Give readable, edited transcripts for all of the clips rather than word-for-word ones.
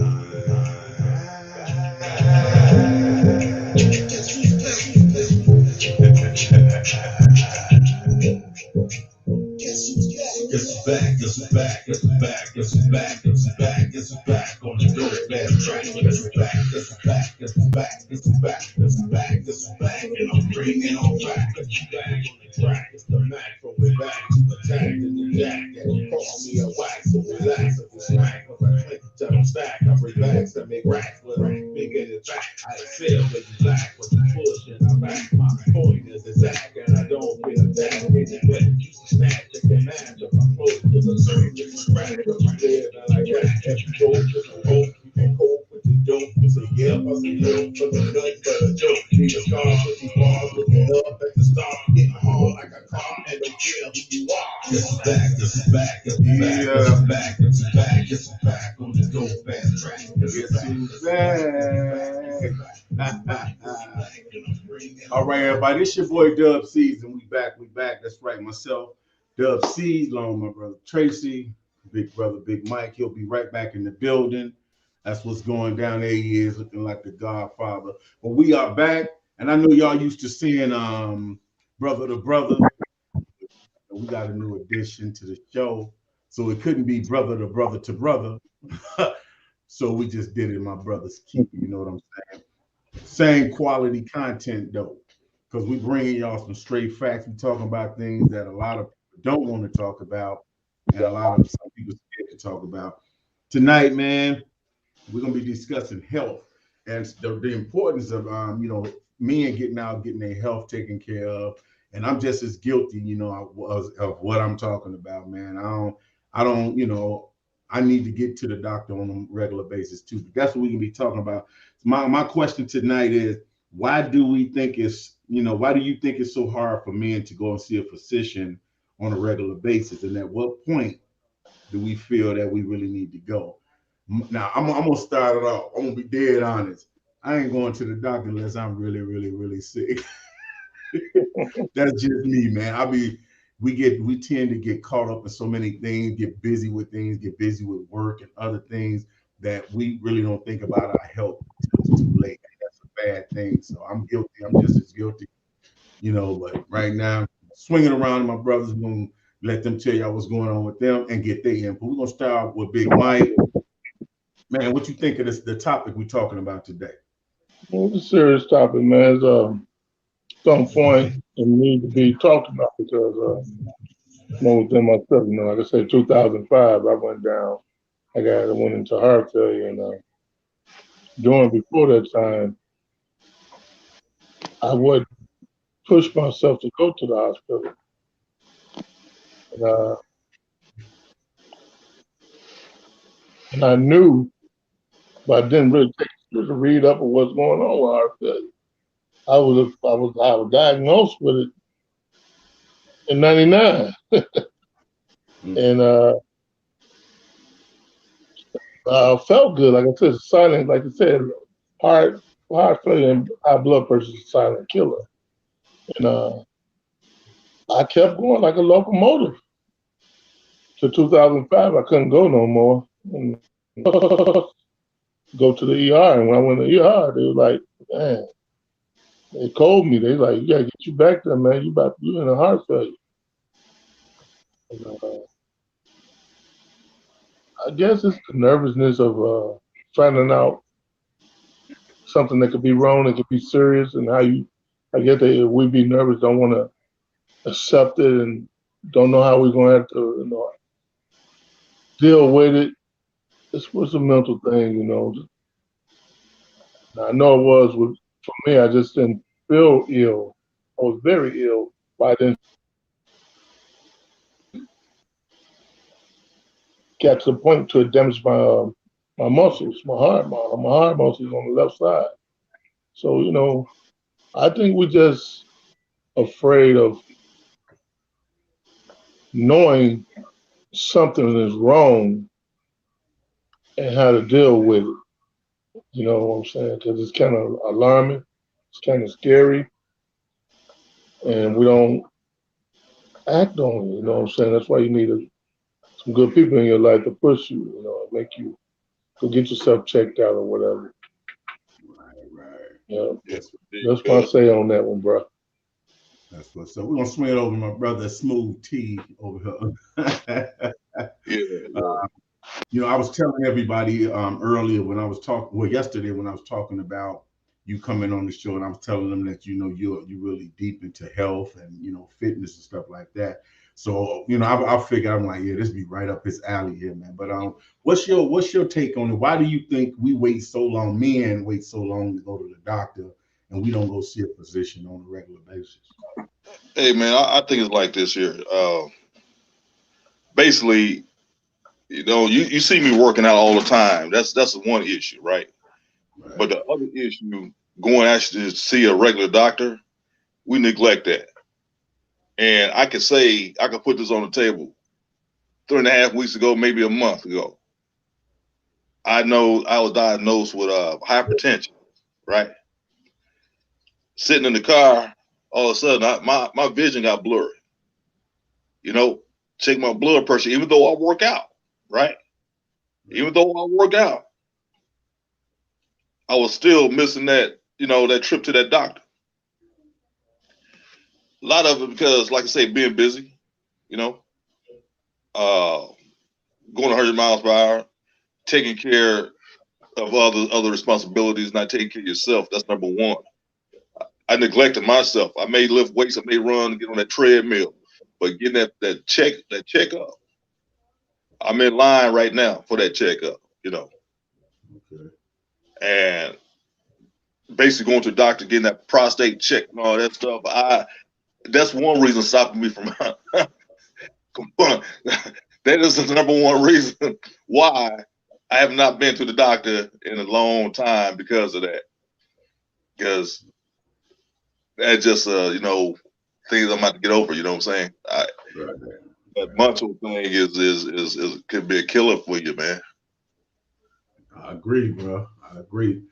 It's back, it's back, it's back, it's back, it's back, it's back on the dope fast track. It's back, it's back, it's back, it's back, it's back, it's back, and I'm bringing on back. It's back on the track. It's the Mac from way back to attack to the jack. And call me a whack, so relax if you smack. Cause I click to them stack, I relax and make racks. But I'm bigger than back. I excel with you black, with the push and I back. My point is exact, and I don't feel that. Anyway, you snatch it and match up. I'm close to the surface. Right, cause you live and like that. If you go to the hope, you can cope with the dope. You say, yeah, I say, no, for the nut, but a joke. Need a scar with these bars, looking up at the star. Getting hard like a car, and don't care who you are. It's back, it's back, it's back, it's back, it's back, it's back on the dope fast track. It's back. All right, everybody. This your boy Dub C's, and we back. We back. That's right, myself, Dub C's, along with my brother Tracy, big brother Big Mike. He'll be right back in the building. That's what's going down there. He is looking like the Godfather. But we are back, and I know y'all used to seeing Brother to Brother. We got a new addition to the show, so it couldn't be Brother to Brother. So we just did it in my brother's keeper. You know what I'm saying? Same quality content though, because we bringing y'all some straight facts. We talking about things that a lot of people don't want to talk about, and a lot of some people scared to talk about. Tonight, man, we're gonna be discussing health and the importance of men getting out, getting their health taken care of. And I'm just as guilty, of what I'm talking about, man. I don't, I need to get to the doctor on a regular basis too. But that's what we can be talking about. My question tonight is, why do you think it's so hard for men to go and see a physician on a regular basis? And at what point do we feel that we really need to go? Now, I'm gonna start it off. I'm gonna be dead honest. I ain't going to the doctor unless I'm really, really, really sick. That's just me, man. We tend to get caught up in so many things, get busy with things, get busy with work and other things that we really don't think about our health until it's too late. And that's a bad thing. So I'm guilty. I'm just as guilty, but right now, swinging around, my brothers gonna let them tell y'all what's going on with them and get their input. We're gonna start with Big Mike. Man, what you think of the topic we're talking about today? Well, it's a serious topic, man. It's on point and need to be talked about because within myself, like I said, 2005, I went down. I went into heart failure, and before that time, I would push myself to go to the hospital. And I knew, but I didn't really take it to read up on what's going on with heart failure. I was diagnosed with it in '99, and I felt good. Like I said, it's silent. Like I said, heart failure and high blood pressure is a silent killer. And I kept going like a locomotive. To 2005, I couldn't go no more. And go to the ER, and when I went to the ER, they were like, "Man," they called me. They like, "You gotta get you back there, man. You in a heart failure." And, I guess it's the nervousness of finding out something that could be wrong, it could be serious, and I guess we be nervous, don't want to accept it, and don't know how we're going to have to, deal with it. It's a mental thing, I know it was for me. I just didn't feel ill. I was very ill, but I didn't get to the point to damage my muscles, my heart muscles on the left side. So, I think we're just afraid of knowing something is wrong and how to deal with it. You know what I'm saying? Because it's kind of alarming. It's kind of scary. And we don't act on it. You know what I'm saying? That's why you need some good people in your life to push you, make you go get yourself checked out or whatever. Right. Yeah, Yes, that's my say on that one, bro. That's what's up. We're gonna swing it over to my brother Smooth T over here. yeah. I was telling everybody earlier when I was talking, well, yesterday when I was talking about you coming on the show, and I was telling them that you're really deep into health and fitness and stuff like that. So I figured I'm like, yeah, this be right up his alley here, man. But what's your take on it? Why do you think we wait so long? Men wait so long to go to the doctor, and we don't go see a physician on a regular basis? Hey man, I think it's like this here. Basically, you see me working out all the time. That's one issue, right? Right. But the other issue, going actually to see a regular doctor, we neglect that. And I could put this on the table 3.5 weeks ago, maybe a month ago. I know I was diagnosed with hypertension, right? Sitting in the car, all of a sudden my vision got blurry. Check my blood pressure, even though I work out, right? Even though I work out, I was still missing that trip to that doctor. A lot of it because, like I say, being busy, going 100 miles per hour, taking care of other responsibilities, not taking care of yourself. That's number one. I neglected myself. I may lift weights, I may run, get on that treadmill, but getting that checkup, I'm in line right now for that checkup, Okay. and basically going to the doctor, getting that prostate check and all that stuff. That's one reason stopping me from that is the number one reason why I have not been to the doctor in a long time, because of that. Because that's just things I'm about to get over. You know what I'm saying? Right. That mental thing is could be a killer for you, man. I agree, bro. I agree.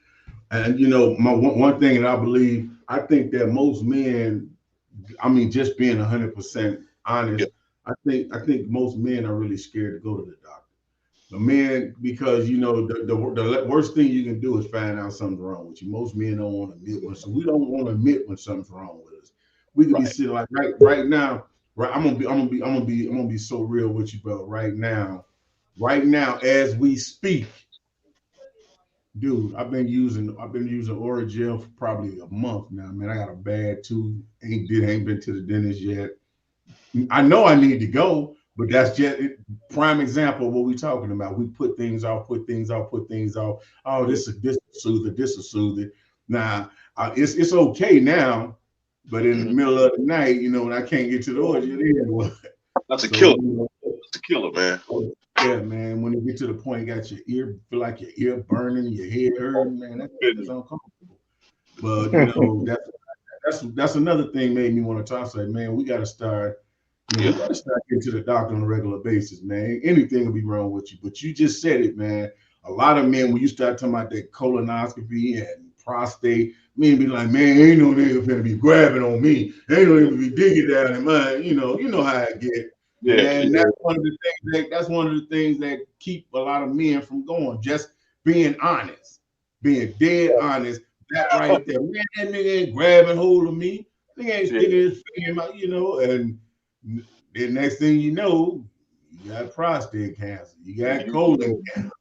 And my one thing that I think that most men, just being 100% honest, Yeah. I think most men are really scared to go to the doctor. The men, because the worst thing you can do is find out something's wrong with you. Most men don't want to admit so we don't want to admit when something's wrong with us. We could be sitting like right now. Right, I'm gonna be so real with you, bro. Right now, as we speak, dude, I've been using Orajel for probably a month now, man. I got a bad tooth. Ain't been to the dentist yet. I know I need to go, but that's just prime example of what we're talking about. We put things off. Oh, this will soothe it. Now, it's okay now, but in the middle of the night, when I can't get to the Orajel, that's a killer. That's a killer, man. Yeah, man. When you get to the point, you got your ear, feel like your ear burning, your head hurting, man. That's uncomfortable. But that's another thing made me want to talk. Say, man, we got to start. We got to start getting to the doctor on a regular basis, man. Anything will be wrong with you. But you just said it, man. A lot of men, when you start talking about that colonoscopy and prostate, men be like, man, ain't no nigga finna be grabbing on me. Ain't no nigga be digging down in mine. You know how I get. Yeah, and that's one of the things that keep a lot of men from going. Just being honest, being dead honest. That right there, man, that nigga ain't grabbing hold of me. Nigga ain't sticking his finger out, and the next thing you know, you got prostate cancer, you got colon cancer.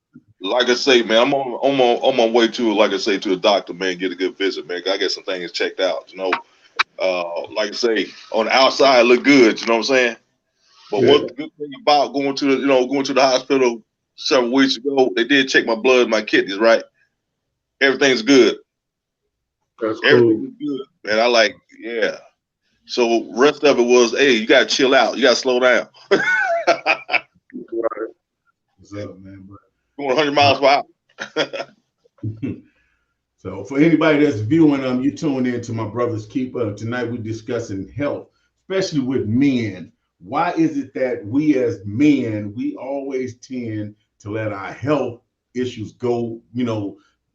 Like I say, man, I'm on my way to, like I say, to a doctor, man, get a good visit, man. I get some things checked out, like I say, on the outside look good, you know what I'm saying? But what's the good thing about going to the hospital several weeks ago? They did check my blood, my kidneys, right? Everything's good. That's Everything's good, man. Yeah. So rest of it was, hey, you gotta chill out. You gotta slow down. What's up, man? Going 100 miles per hour. So for anybody that's viewing, you tune in to my brother's Keeper. Tonight we're discussing health, especially with men. Why is it that we as men, we always tend to let our health issues go,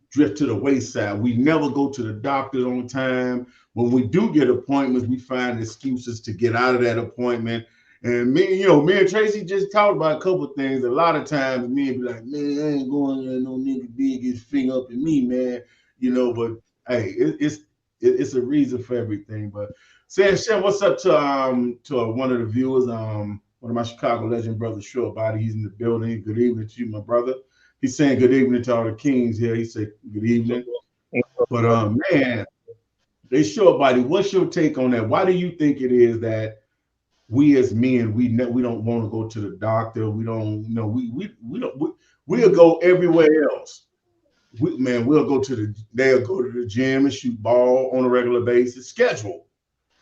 drift to the wayside? We never go to the doctor on time. When we do get appointments, we find excuses to get out of that appointment. And me and Tracy just talked about a couple of things. A lot of times, me be like, man, I ain't going there, no nigga big his finger up in me, man. But hey, it's a reason for everything. But saying, Chef, what's up to one of the viewers, one of my Chicago legend brothers, Short Body. He's in the building. Good evening to you, my brother. He's saying good evening to all the kings here. He said good evening. But man, they Short Body. What's your take on that? Why do you think it is that we as men, we don't want to go to the doctor? We don't, we'll go everywhere else. We'll go to the gym and shoot ball on a regular basis. Schedule.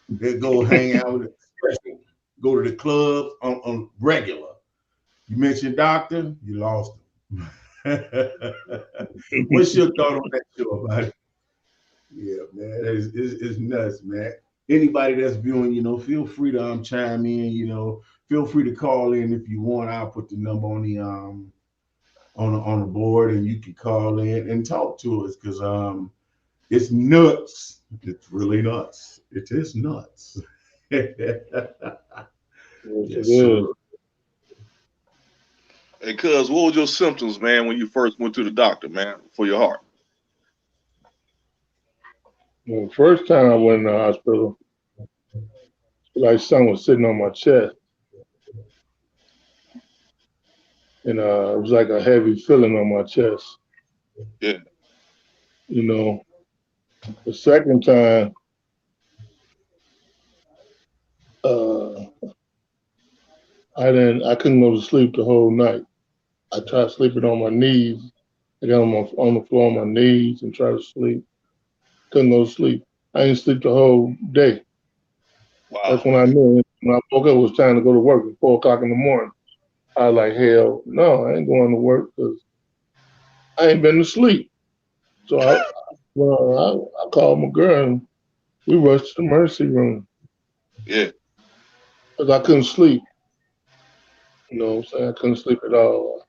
They'll go hang out with the schedule. Go to the club on regular. You mentioned doctor, you lost him. What's your thought on that, show about it? Yeah, man, it's nuts, man. Anybody that's viewing, feel free to chime in. Feel free to call in if you want. I'll put the number on the on the board, and you can call in and talk to us, because it's nuts. It's really nuts. It is nuts. Yes, sir. Hey, cuz, what was your symptoms, man, when you first went to the doctor, man, for your heart? Well, the first time I went in the hospital, like something was sitting on my chest. And it was like a heavy feeling on my chest. Yeah. The second time, I couldn't go to sleep the whole night. I tried sleeping on my knees. I got on the floor on my knees and tried to sleep. Couldn't go to sleep. I didn't sleep the whole day. Wow. That's when I knew. When I woke up, it was time to go to work at 4 o'clock in the morning. I was like, hell no, I ain't going to work because I ain't been to sleep. So I called my girl and we rushed to the emergency room. Yeah. Because I couldn't sleep. You know what I'm saying? I couldn't sleep at all.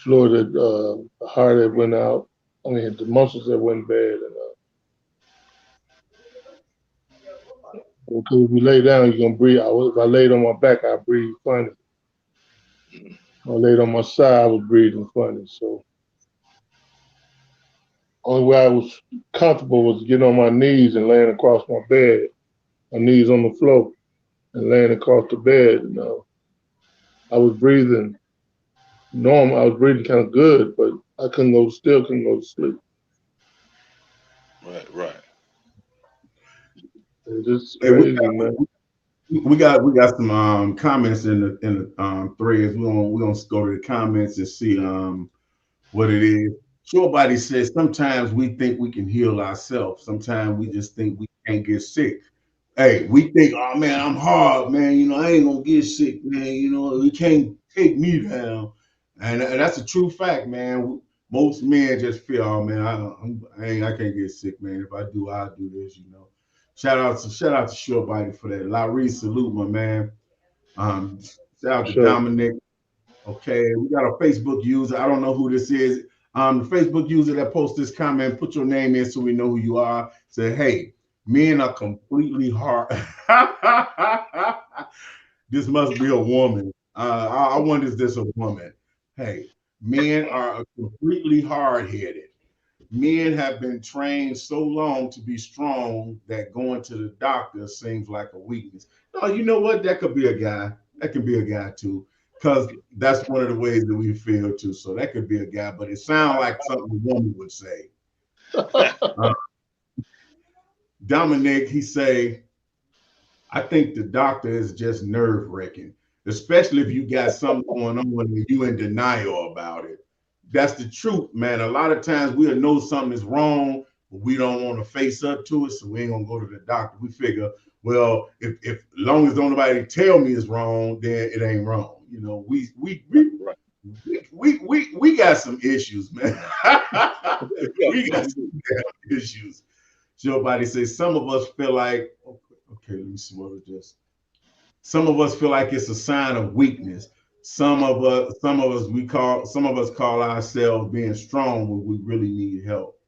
Floored the heart that went out. I mean, the muscles that went bad. And because if you lay down, you're going to breathe. If I laid on my back, I breathe funny. If I laid on my side, I was breathing funny. So only way I was comfortable was getting on my knees and laying across my bed, my knees on the floor and laying across the bed. I was breathing normal. I was breathing kind of good, but I still couldn't go to sleep. Right. It's just crazy, man. We got some comments in the threads. We're gonna go to the comments and see what it is. Short Body says sometimes we think we can heal ourselves. Sometimes we just think we can't get sick. Hey, we think, oh man, I'm hard, man. I ain't gonna get sick, man. You can't take me down, and that's a true fact, man. Most men just feel, oh man, I can't get sick, man. If I do, I'll do this, Shout out to Short Body for that. Larry, salute, my man. Shout out to Dominic. Okay, we got a Facebook user. I don't know who this is. The Facebook user that posted this comment, put your name in so we know who you are. Say, hey, men are completely hard. This must be a woman. I wonder if this a woman. Hey, men are completely hard-headed. Men have been trained so long to be strong that going to the doctor seems like a weakness. No, you know what? That could be a guy. That could be a guy too, because that's one of the ways that we feel too. So that could be a guy, but it sounds like something a woman would say. Dominic, he say, I think the doctor is just nerve-wracking, especially if you got something going on and you in denial about it. That's the truth, man. A lot of times we'll know something is wrong, but we don't want to face up to it, so we ain't gonna go to the doctor. We figure, well, if as long as don't nobody tell me it's wrong, then it ain't wrong. We got some issues, man. We got some damn issues. Joe Body says some of us feel like, okay, let me see what it is. Some of us feel like it's a sign of weakness. Some of us call ourselves being strong when we really need help.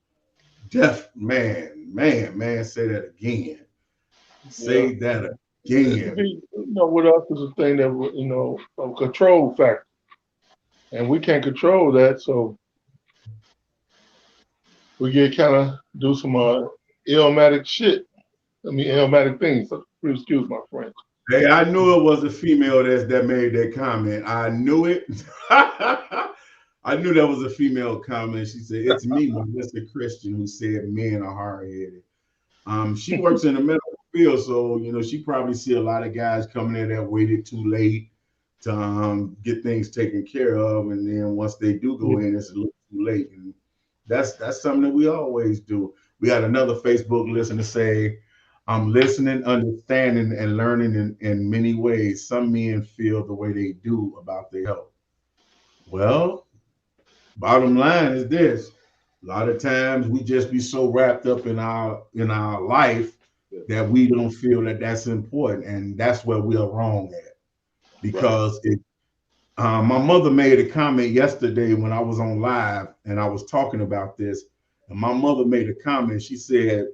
Man, say that again. Say that Again. With us is a thing that a control factor, and we can't control that, so we get kind of do some illmatic shit. Illmatic things. So, excuse my French. Hey, I knew it was a female that made that comment. I knew it. I knew that was a female comment. She said, "It's me, Melissa Christian, who said men are hard-headed." She works in the medical field, so she probably see a lot of guys coming in that waited too late to get things taken care of, and then once they do go in, it's a little too late. And that's something that we always do. We had another Facebook listener say, "I'm listening, understanding, and learning in many ways. Some men feel the way they do about their health." Well, bottom line is this: a lot of times we just be so wrapped up in our life that we don't feel that that's important, and that's where we are wrong at. Because my mother made a comment yesterday when I was on live and I was talking about this, and my mother made a comment. She said,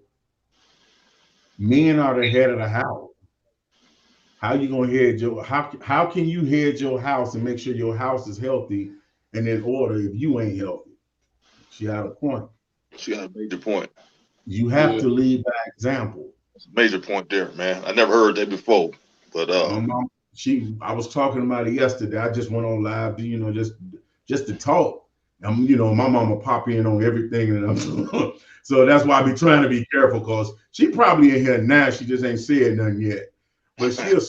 "Men are the head of the house. How you gonna head your how can you head your house and make sure your house is healthy and in order if you ain't healthy?" She had a point. She got a major point. You have to lead by example. Major point there, man. I never heard that before, but my mom, I was talking about it yesterday. I just went on live, just to talk. My mama pop in on everything, and so that's why I be trying to be careful, because she probably in here now. She just ain't said nothing yet, but she'll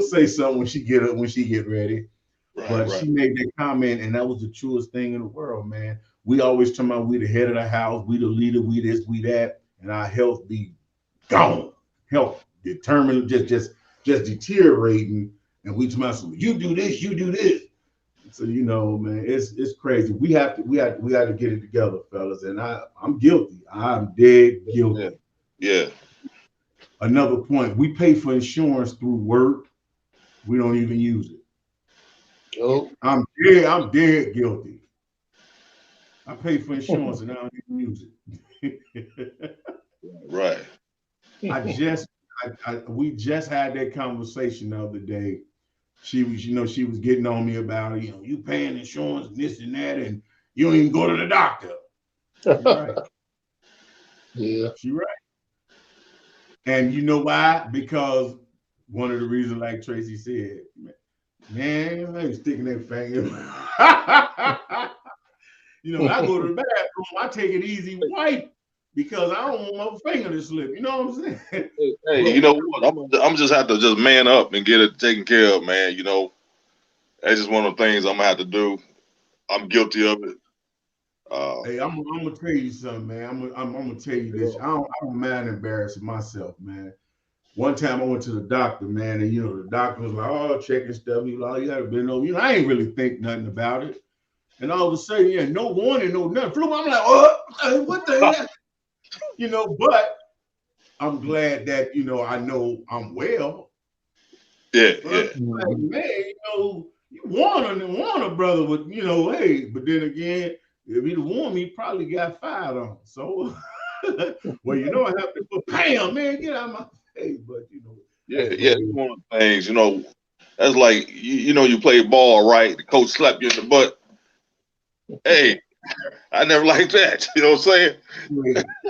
say something when she get ready. But she made that comment, and that was the truest thing in the world, man. We always talking about we the head of the house, we the leader, we this, we that, and our health be gone. Health determined, just deteriorating, and we talking about, you do this, you do this. So man, it's crazy. We have to get it together, fellas. And I'm guilty. I'm dead guilty. Yeah. Another point: we pay for insurance through work. We don't even use it. Oh. I'm dead guilty. I pay for insurance and I don't even use it. Right. We just had that conversation the other day. She was getting on me about you paying insurance and this and that, and you don't even go to the doctor. She's right. Yeah. She's right. And you know why? Because one of the reasons, like Tracy said, man, they sticking that finger. I go to the bathroom, I take it easy wipe, because I don't want my finger to slip. You know what I'm saying? Hey, you know what? I'm just have to just man up and get it taken care of, man. That's just one of the things I'm gonna have to do. I'm guilty of it. Hey, I'm gonna tell you something, man. I'm gonna tell you this. I don't mind embarrassing myself, man. One time I went to the doctor, man, and the doctor was like, "Oh, checking stuff." He was like, "Oh, you gotta been over." I ain't really think nothing about it. And all of a sudden, no warning, no nothing. Flu. I'm like, "Oh, what the hell?" But I'm glad that I know I'm well. Yeah, but like, man, you warn a brother with, hey, but then again, if he'd warned me, he probably got fired on. So, well, I have to put, bam, man, get out of my face. But yeah, it's one of the things. That's like you play ball, right? The coach slapped you in the butt. Hey, I never liked that. You know what I'm saying?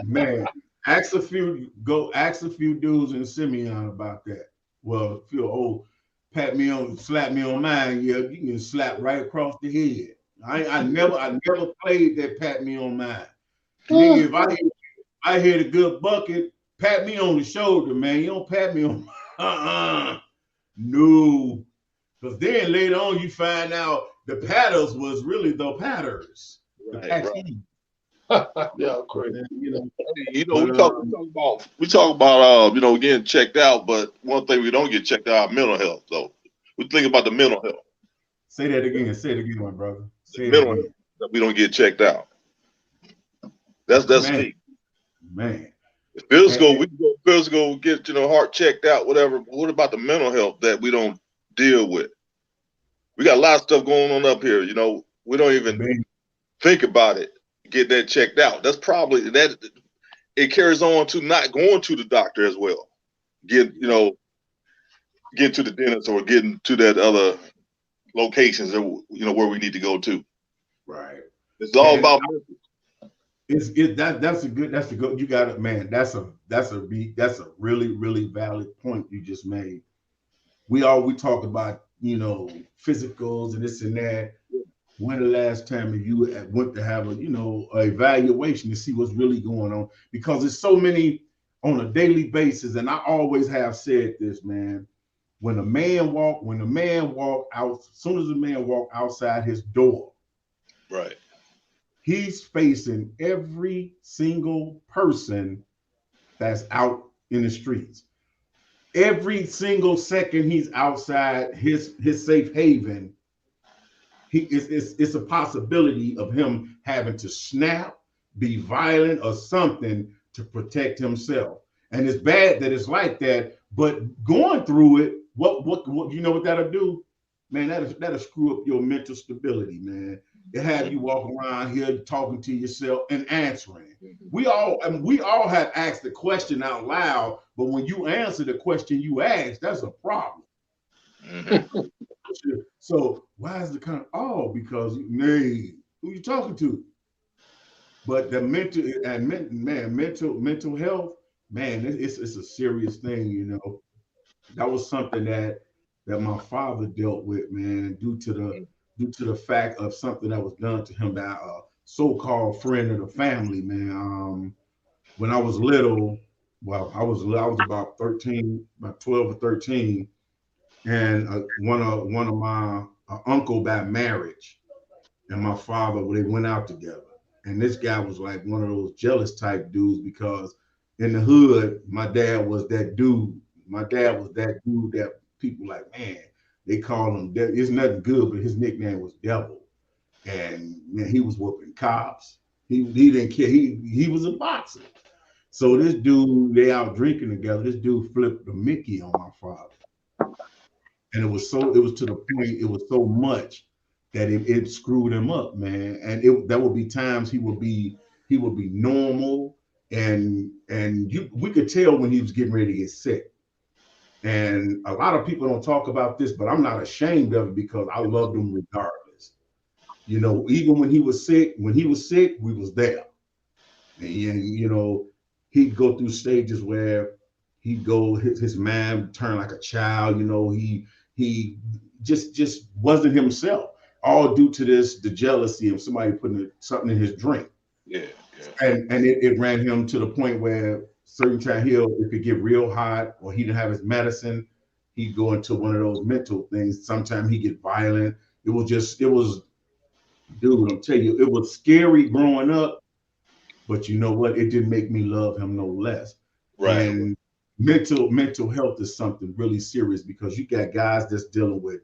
Man, ask a few dudes in Simeon about that. Well, Phil, slap me on mine. Yeah, you can slap right across the head. I never played that pat me on mine. Nigga, if I hit a good bucket, pat me on the shoulder, man. You don't pat me on no. Because then later on you find out the paddles was really the patters. Right. Yeah, crazy. We talk about getting checked out, but one thing we don't get checked out is mental health. So we think about the mental health. Say that again. Say it again, my brother. Say it mental again. health that we don't get checked out. That's key. Man. Physical, we go physical, get heart checked out, whatever. But what about the mental health that we don't deal with? We got a lot of stuff going on up here. We don't even think about it. Get that checked out. That's probably that. It carries on to not going to the doctor as well. getting to the dentist or getting to that other locations that where we need to go to. Right. It's all And about that's a good you got it, man. That's a really valid point you just made. We talk about physicals and this and that. When the last time you went to have a evaluation to see what's really going on? Because there's so many on a daily basis, and I always have said this, man. When the man walk out, as soon as the man walk outside his door, right. he's facing every single person that's out in the streets. Every single second he's outside his safe haven, it's a possibility of him having to snap, be violent, or something to protect himself. And it's bad that it's like that, but going through it, what you know what that'll do, man? That'll screw up your mental stability, man. It have you walking around here talking to yourself and answering. We all have asked the question out loud, but when you answer the question you ask, that's a problem. Mm-hmm. So why is the kind of because who you talking to? But the mental health, man, it's a serious thing, That was something that my father dealt with, man, due to the fact of something that was done to him by a so-called friend of the family, man. When I was little, well, I was about 13, about 12 or 13, and one of my uncle by marriage and my father, they went out together. And this guy was like one of those jealous type dudes because in the hood, my dad was that dude. My dad was that dude that people like, man, they call him, it's nothing good, but his nickname was Devil. And man, he was whooping cops. He didn't care. He was a boxer. So this dude, they out drinking together. This dude flipped the Mickey on my father. And it was to the point, it was so much that it screwed him up, man. And there would be times he would be normal, and we could tell when he was getting ready to get sick. And a lot of people don't talk about this, but I'm not ashamed of it because I loved him regardless. Even when he was sick, we was there. And he'd go through stages where his mind turned like a child. He just wasn't himself, all due to the jealousy of somebody putting something in his drink. Yeah. And it ran him to the point where certain time it could get real hot, or he didn't have his medicine. He'd go into one of those mental things. Sometimes he'd get violent. Dude, I'm telling you, it was scary growing up, but you know what? It didn't make me love him no less. Right. And mental health is something really serious because you got guys that's dealing with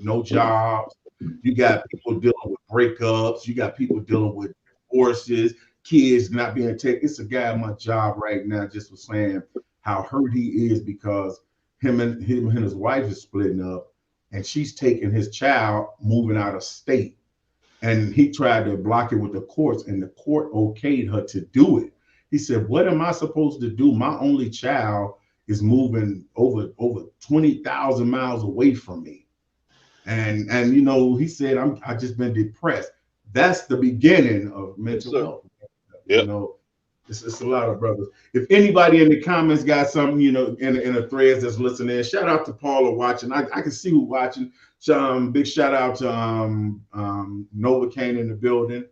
no jobs. You got people dealing with breakups. You got people dealing with divorces, kids not being taken. It's a guy at my job right now just was saying how hurt he is because him and his wife is splitting up, and she's taking his child, moving out of state. And he tried to block it with the courts, and the court okayed her to do it. He said, "What am I supposed to do? My only child is moving over 20,000 miles away from me." And he said, I just been depressed. That's the beginning of mental health. Yep. It's a lot of brothers. If anybody in the comments got something, in the threads that's listening, shout out to Paula watching. I can see who watching. Big shout out to Novocaine in the building.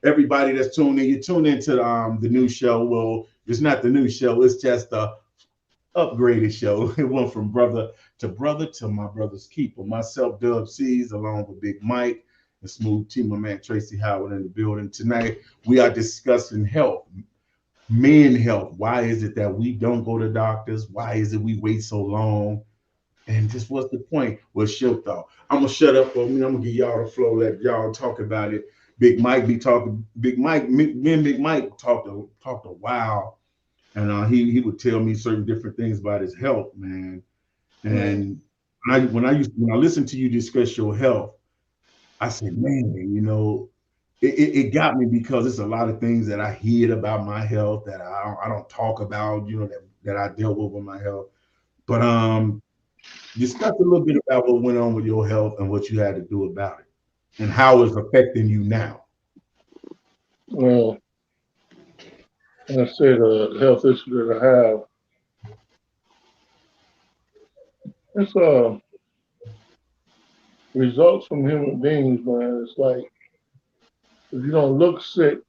Everybody that's tuned in, you tune into the new show. Well, it's not the new show. It's just the upgraded show. It went from brother to my brother's keeper. Myself, Dub C's, along with Big Mike and Smooth T, my man Tracy Howard in the building. Tonight, we are discussing health. Men health. Why is it that we don't go to doctors? Why is it we wait so long? And just what's the point? What's your thought? I'm gonna shut up for me. I'm gonna give y'all the flow. Let y'all talk about it. Big Mike be talking. Big Mike, me and Big Mike talked a while, and he would tell me certain different things about his health, man. And when I listen to you discuss your health, I said, man, it got me because it's a lot of things that I hear about my health that I don't talk about, that I dealt with my health. But Discuss a little bit about what went on with your health and what you had to do about it, and how it's affecting you now. Well, like I said, the health issue that I have, it's results from human beings, man. It's like if you don't look sick,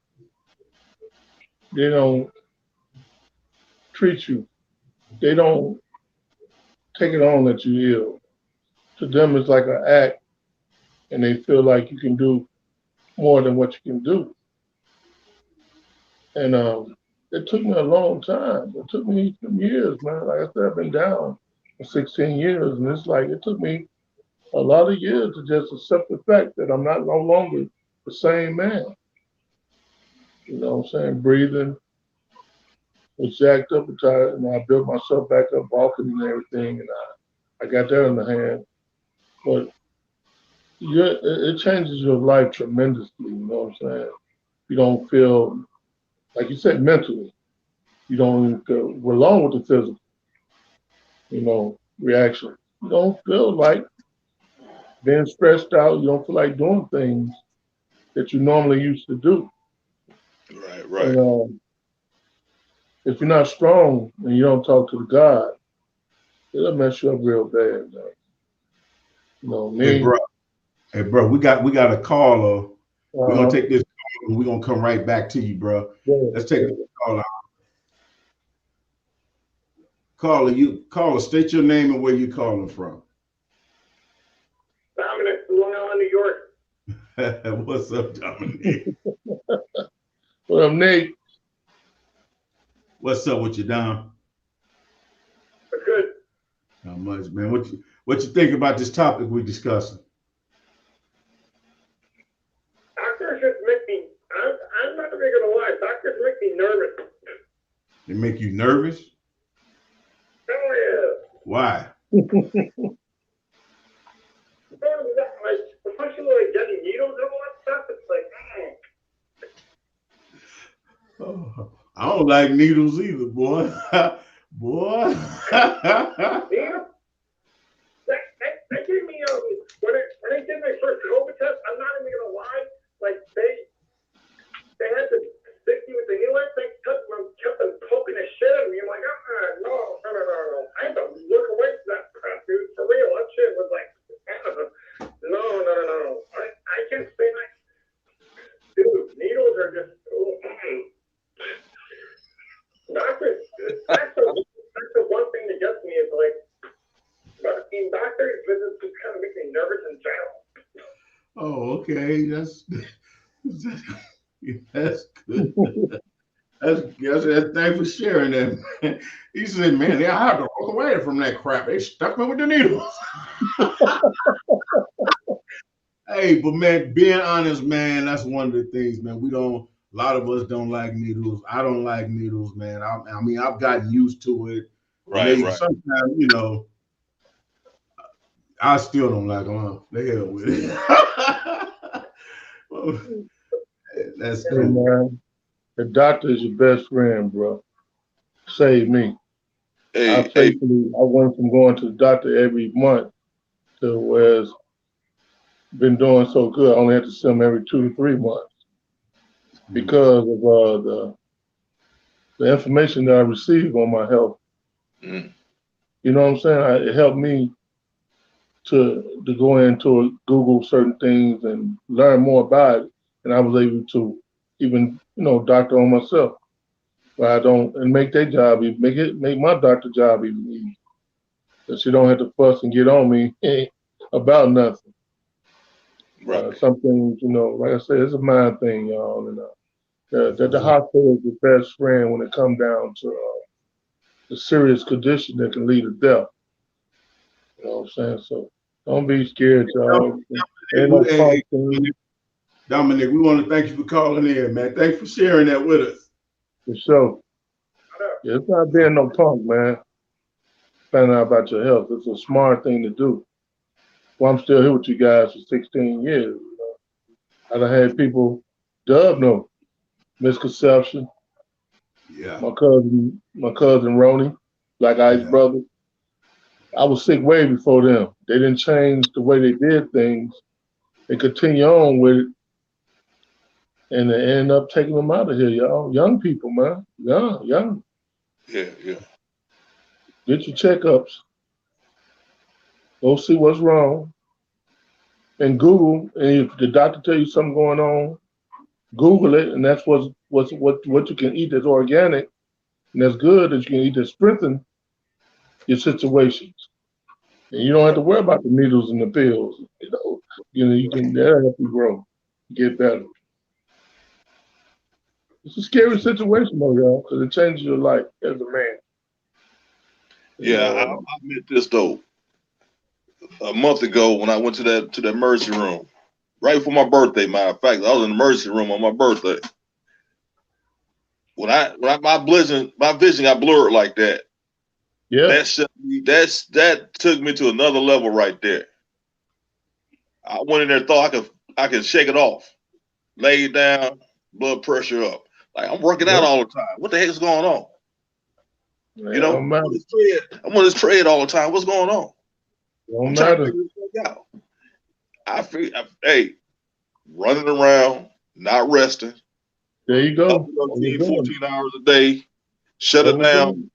they don't treat you. They don't take it on that you're ill. To them, it's like an act, and they feel like you can do more than what you can do. And it took me a long time. It took me some years, man. Like I said, I've been down for 16 years, and it's like it took me a lot of years to just accept the fact that I'm not no longer the same man. You know what I'm saying? Breathing was jacked up and tired, and I built myself back up, walking and everything, and I got that in the hand. But yeah, it changes your life tremendously. You know what I'm saying? You don't feel, like you said, mentally. You don't even feel, along with the physical, reaction. You don't feel like being stressed out. You don't feel like doing things that you normally used to do. Right, And right. if you're not strong and you don't talk to the God, it'll mess you up real bad, man. Hey, Me, bro. Hey, bro. We got a caller. We're gonna uh-huh. take this call and we're gonna come right back to you, bro. Yeah, Let's take yeah. this caller. Caller, state your name and where you calling from. Dominic, Long Island, New York. What's up, Dominic? Well, Nate, What's up with you, Dom? But good. Not much, man. What you think about this topic we're discussing? Doctors just make me, I'm not even going to lie, doctors make me nervous. They make you nervous? Oh, Why? yeah. Like, especially like getting needles and all that stuff, it's like, Oh, I don't like needles either, boy. Boy. needles? They gave me, when I did my first COVID test, I'm not even going to lie, like, they had to stick me with the needle. They kept on poking the shit out of me. I'm like, no. I had to look away from that crap, dude. For real, that shit was like, no. I can't say that. Dude, needles are just, doctors, that's the one thing that gets me is like, doctors visits just kind of make me nervous in general. Oh, okay. That's good. That's thanks for sharing that, man. He said, man, I had to walk away from that crap. They stuck me with the needles. Hey, but man, being honest, man, that's one of the things, man. A lot of us don't like needles. I don't like needles, man. I mean, I've gotten used to it. And Right, they right. sometimes, I still don't like them. Huh? The hell with it. Well, that's hey, cool. man, the doctor is your best friend, bro. Save me. Hey, hey, I went from going to the doctor every month to where it's been doing so good. I only have to see him every 2 to 3 months because of the information that I receive on my health. mm, You know what I'm saying? It helped me to go into Google certain things and learn more about it, and I was able to even doctor on myself. But I don't and make their job make my doctor job even easier. That she don't have to fuss and get on me about nothing. right. Some things, like I said, it's a mind thing, y'all. And the Yeah. hospital is your best friend when it comes down to the serious condition that can lead to death. You know what I'm saying? So don't be scared, y'all. Ain't no Hey, punk thing Dominic, we want to thank you for calling in, man. Thanks for sharing that with us. for sure. Yeah, it's not being no punk, man. Finding out about your health. It's a smart thing to do. Well, I'm still here with you guys for 16 years. I done had people dub no misconception. Yeah, My cousin Ronnie, Black Ice yeah, brother. I was sick way before them. They didn't change the way they did things. They continue on with it, and they end up taking them out of here, y'all. Young people, man. Young. Yeah, yeah. Get your checkups. Go see what's wrong. And Google, and if the doctor tell you something going on, Google it, and that's what you can eat that's organic and that's good that you can eat that strengthen your situations. And you don't have to worry about the needles and the pills. You can that'll help you grow, get better. It's a scary situation though, y'all, because it changes your life as a man. Yeah, I admit this though. A month ago, when I went to that emergency room, right before my birthday, matter of fact, I was in the emergency room on my birthday. When my vision got blurred like that, Yeah. that took me to another level right there. I went in there, thought I could shake it off, lay down, blood pressure up. Like I'm working out all the time. What the heck is going on? You know, I'm on this tread all the time. What's going on? I'm trying to figure this out. Hey, running around, not resting. There you go. 14 hours a day, shut it down.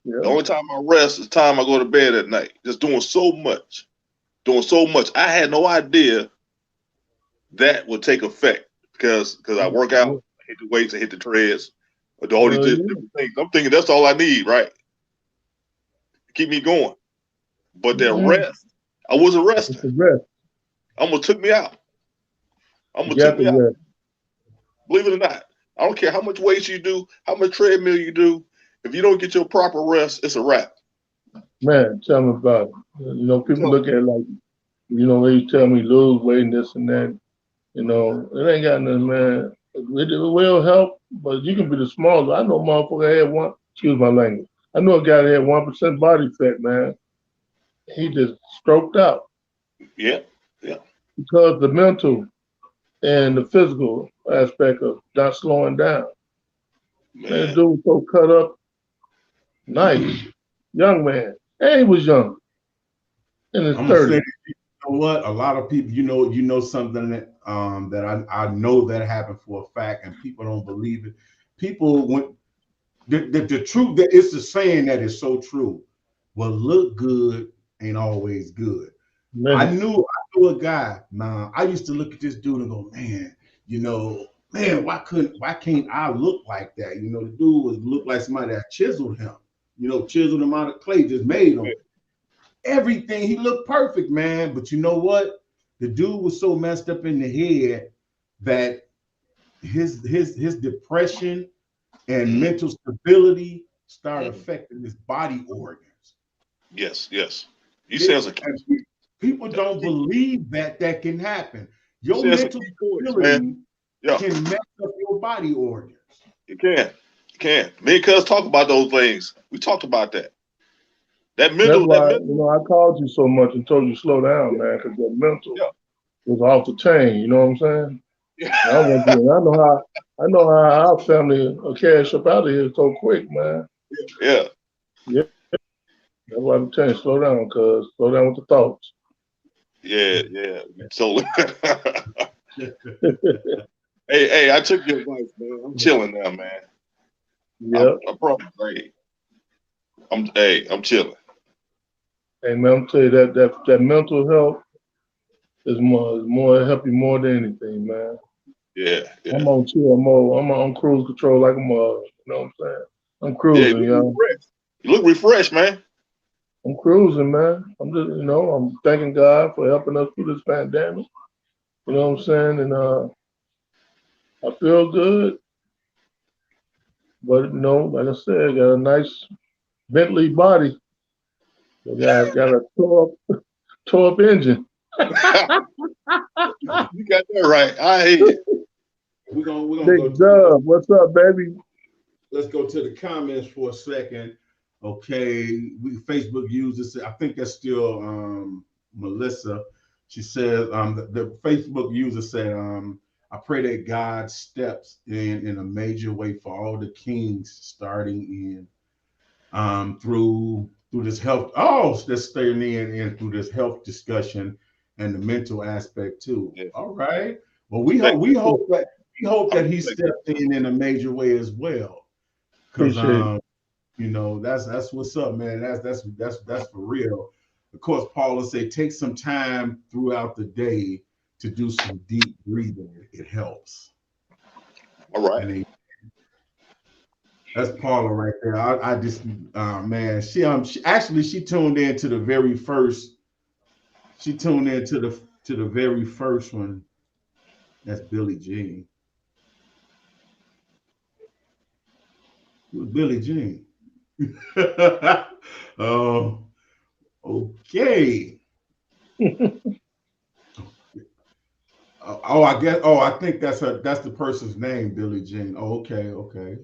Yeah. The only time I rest is the time I go to bed at night. Just doing so much. I had no idea that would take effect because I work out, I hit the weights, I hit the treads, I do all these different things. I'm thinking that's all I need, right? Keep me going. But that rest, I wasn't resting. Almost took me out. Believe it or not. I don't care how much weight you do, how much treadmill you do. If you don't get your proper rest, it's a wrap. Man, tell me about it. You know, people look at it like, you know, they tell me lose weight and this and that. You know, it ain't got nothing, man. It will help, but you can be the smallest. I know a motherfucker had excuse my language. I know a guy that had 1% body fat, man. He just stroked out. Yeah. Because the mental and the physical aspect of not slowing down. Man, the dude was so cut up, nice, young man. And he was young. In his 30s. You know what? A lot of people, you know something that I know that happened for a fact, and people don't believe it. People when the truth that it's the saying that is so true. Well, look good ain't always good. Man. I knew a guy. Now I used to look at this dude and go, man, why can't I look like that? You know, the dude looked like somebody that chiseled him. You know, chiseled him out of clay, just made him. Everything, he looked perfect, man. But you know what? The dude was so messed up in the head that his depression and mental stability started affecting his body organs. Yes. He sounds like people don't believe that can happen. Your mental stability can mess up your body organs. It can. Me and Cuz talk about those things. We talked about that. That's why, you know, I called you so much and told you slow down, man, because that mental was off the chain. You know what I'm saying? I know how our family will cash up out of here so quick, man. Yeah. That's why I'm telling you, slow down, cuz. Slow down with the thoughts. Yeah. So, hey, I took your advice, man. I'm chilling now, man. Yeah. I promise. I'm chilling. Hey man, I'm telling you that mental health is more help you more than anything, man. Yeah. I'm on chill mode. I'm on cruise control like a mug. You know what I'm saying? I'm cruising, y'all. You look refreshed, man. I'm cruising, man. I'm just, I'm thanking God for helping us through this pandemic. You know what I'm saying? And I feel good. But like I said, I got a nice Bentley body. Got a tore up engine. You got that right. I hear you. We're gonna Big Dub, what's up, baby? Let's go to the comments for a second. Okay, Facebook users. I think that's still Melissa. She says the Facebook user said, I pray that God steps in a major way for all the kings starting in through through this health. Oh, let's stay in through this health discussion and the mental aspect too. Yeah. All right. Well, we hope that he stepped in a major way as well. Because Appreciate it. you know, that's what's up, man. That's for real. Of course, Paula say take some time throughout the day to do some deep breathing. It helps. All right. And that's Paula right there. I just man, she actually she tuned in to the very first. She tuned in to the very first one. That's Billie Jean. It was Billie Jean. Oh, okay. I guess. Oh, I think that's her. That's the person's name, Billie Jean. Oh, okay.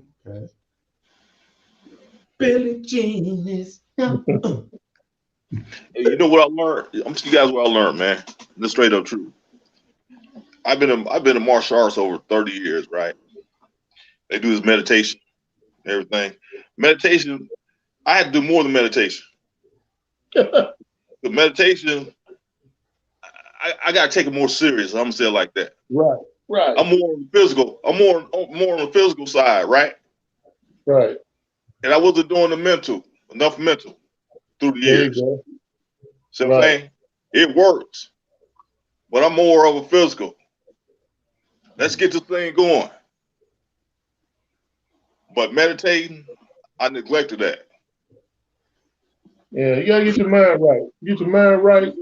Billie Jean is. Hey, you know what I learned? I'm gonna tell you guys what I learned, man. The straight up truth. I've been in martial arts over 30 years, right? They do this meditation, everything. Meditation, I had to do more than meditation. The meditation, I gotta take it more serious. I'm gonna say it like that. Right. I'm more on the physical. I'm more on the physical side, right? Right. And I wasn't doing enough mental through the There you years. go. See what I'm saying? It works, but I'm more of a physical. Let's get this thing going. But meditating, I neglected that. Yeah, you gotta get your mind right. Get your mind right,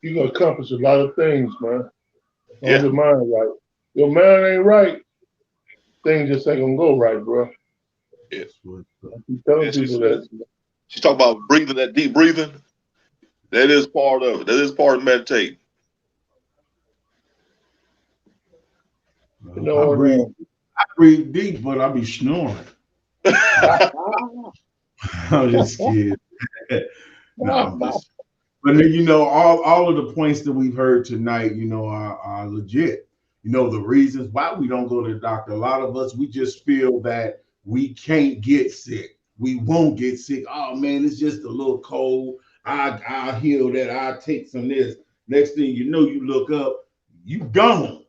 you're gonna accomplish a lot of things, man. Yeah. Your mind right. Your mind ain't right, things just ain't gonna go right, bro. Yeah. I keep telling people that. She's talking about breathing, that deep breathing. That is part of it. That is part of meditating. You know, I breathe deep, but I be snoring. I'm just kidding. No, but you know, all of the points that we've heard tonight, you know, are legit. You know, the reasons why we don't go to the doctor. A lot of us, we just feel that we can't get sick. We won't get sick. Oh man, it's just a little cold. I'll heal that. I'll take some of this. Next thing you know, you look up, you gone.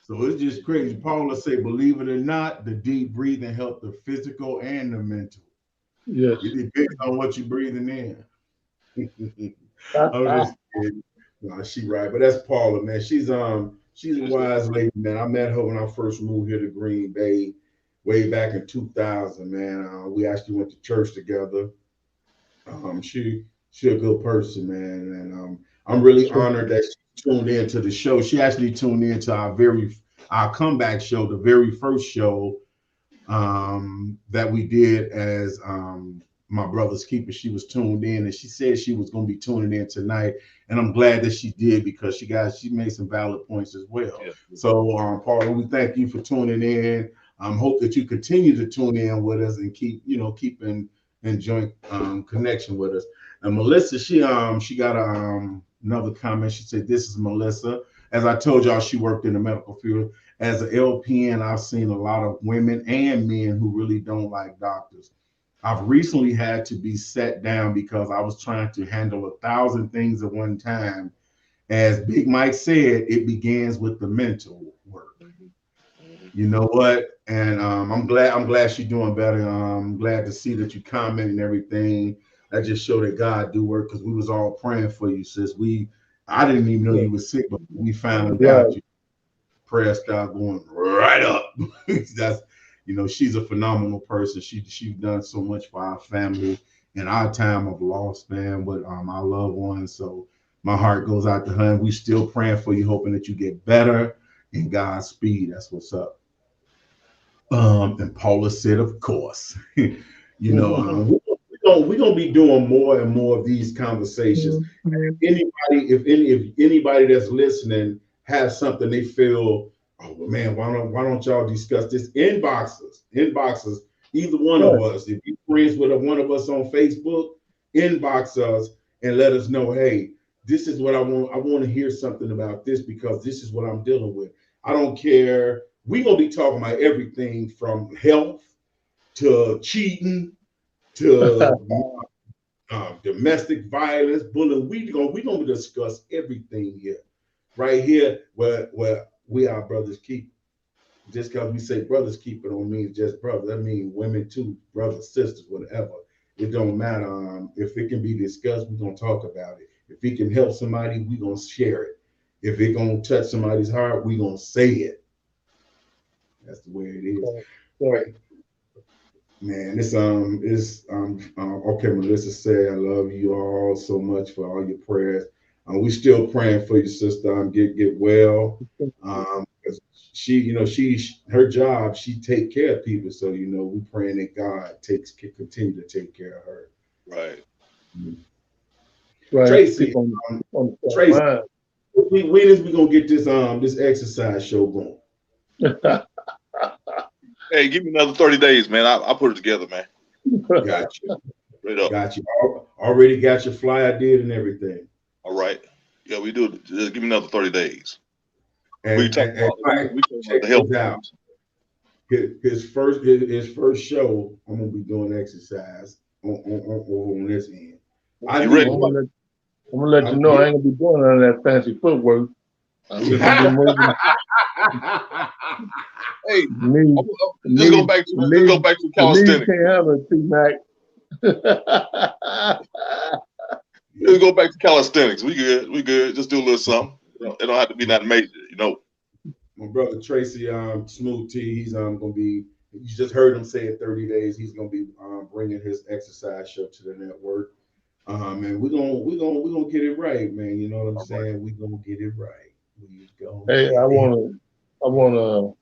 So it's just crazy. Paula say, believe it or not, the deep breathing helps the physical and the mental. Yes. It depends on what you're breathing in. I'm just kidding. No, she right, but that's Paula, man. She's a wise lady, man. I met her when I first moved here to Green Bay, way back in 2000, man. We actually went to church together. She a good person, man, and I'm really honored that she tuned in to the show. She actually tuned in to our comeback show, the very first show that we did as my brother's keeper. She was tuned in, and she said she was going to be tuning in tonight, and I'm glad that she did because she made some valid points as well. Yeah. So, Paula, we thank you for tuning in. Hope that you continue to tune in with us and keep in joint connection with us. And Melissa, she got another comment. She said, "This is Melissa. As I told y'all, she worked in the medical field. As an LPN, I've seen a lot of women and men who really don't like doctors. I've recently had to be set down because I was trying to handle 1,000 things at one time. As Big Mike said, it begins with the mental work. You know what? And I'm glad she's doing better. I'm glad to see that you comment and everything. That just showed that God do work because we was all praying for you, sis. I didn't even know you were sick, but we found out you prayer started going right up. That's, she's a phenomenal person. She's done so much for our family in our time of loss, man, with our loved ones. So my heart goes out to her, and we still praying for you, hoping that you get better in God's speed. That's what's up. And Paula said, of course, we're gonna be doing more and more of these conversations. If anybody that's listening has something they feel, oh man, why don't y'all discuss this? Inboxes, either one of us. If you're friends with one of us on Facebook, inbox us and let us know, hey, this is what I want. I want to hear something about this because this is what I'm dealing with. I don't care. We're gonna be talking about everything from health to cheating to domestic violence, bullying. We gonna discuss everything here, right here, where we are brothers keep. Just because we say brothers keep it don't mean just brothers. That means women too, brothers, sisters, whatever. It don't matter. If it can be discussed, we're gonna talk about it. If it can help somebody, we're gonna share it. If it gonna touch somebody's heart, we're gonna say it. That's the way it is. Right. Man, it's okay. Melissa said, I love you all so much for all your prayers. We still praying for your sister. Get well. 'Cause she, her job, she take care of people. So we praying that God continue to take care of her. Right. Right. Tracy, Tracy, when is we gonna get this exercise show going? Hey, give me another 30 days, man. I'll put it together, man. Got you. Straight up. Got you. Already got your flyer did and everything. All right. Yeah, we do. Just give me another 30 days. And, we talk about the health out. His first show, I'm gonna be doing exercise on this end. I'm gonna let you know I ain't gonna be doing none of that fancy footwork. I'm just gonna be moving. Hey, let's go back to calisthenics. Can't have it, T-Mac. Let's go back to calisthenics. We good. Just do a little something. It don't have to be that major, My brother Tracy, Smooth T, he's gonna be. You just heard him say in 30 days he's gonna be bringing his exercise show to the network. And we're gonna get it right, man. You know what I'm saying? We're gonna get it right. Hey, I wanna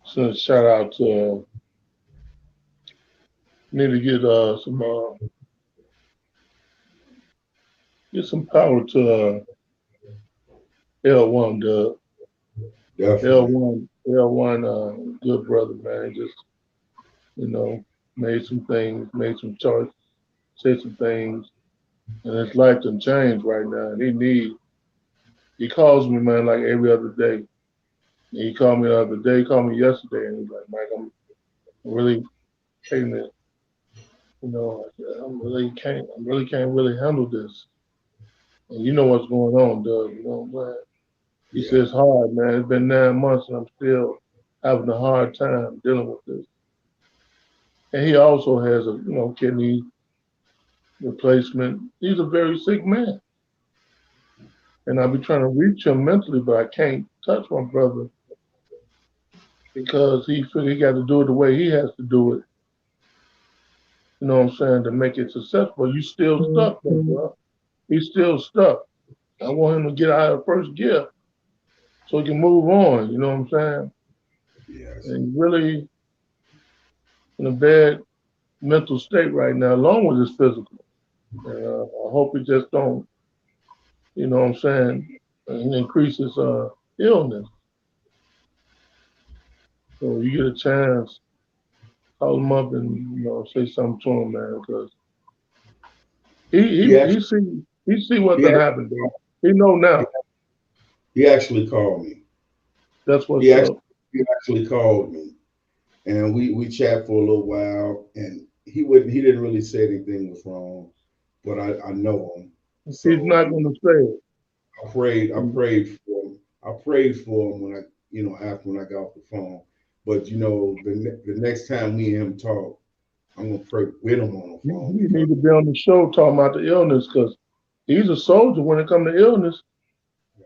send a shout out to. Need to get some power to L1, Doug. L1, good brother, man. Just made some things, made some choices, said some things, and his life done changed right now. And he calls me, man, like every other day. And he called me the other day, called me yesterday, and he's like, Mike, I'm really taking it. I really can't handle this. And you know what's going on, Doug. He says it's hard, man. It's been 9 months and I'm still having a hard time dealing with this. And he also has a kidney replacement. He's a very sick man. And I'll be trying to reach him mentally, but I can't touch my brother because he figured he got to do it the way he has to do it. You know what I'm saying? To make it successful. You still stuck, though, bro. He's still stuck. I want him to get out of first gear so he can move on. You know what I'm saying? Yes. And really in a bad mental state right now, along with his physical. And I hope he just don't, you know what I'm saying, increase his illness. So you get a chance, call him up and say something to him, man, because he see what can happen, dude. He know now. He actually called me. That's what he actually called me, and we chat for a little while, and he didn't really say anything was wrong, but I know him. So he's not going to say it. I prayed for him. I prayed for him when I got off the phone. But the next time me and him talk, I'm gonna pray with him on the phone. You need to be on the show talking about the illness, because he's a soldier when it comes to illness.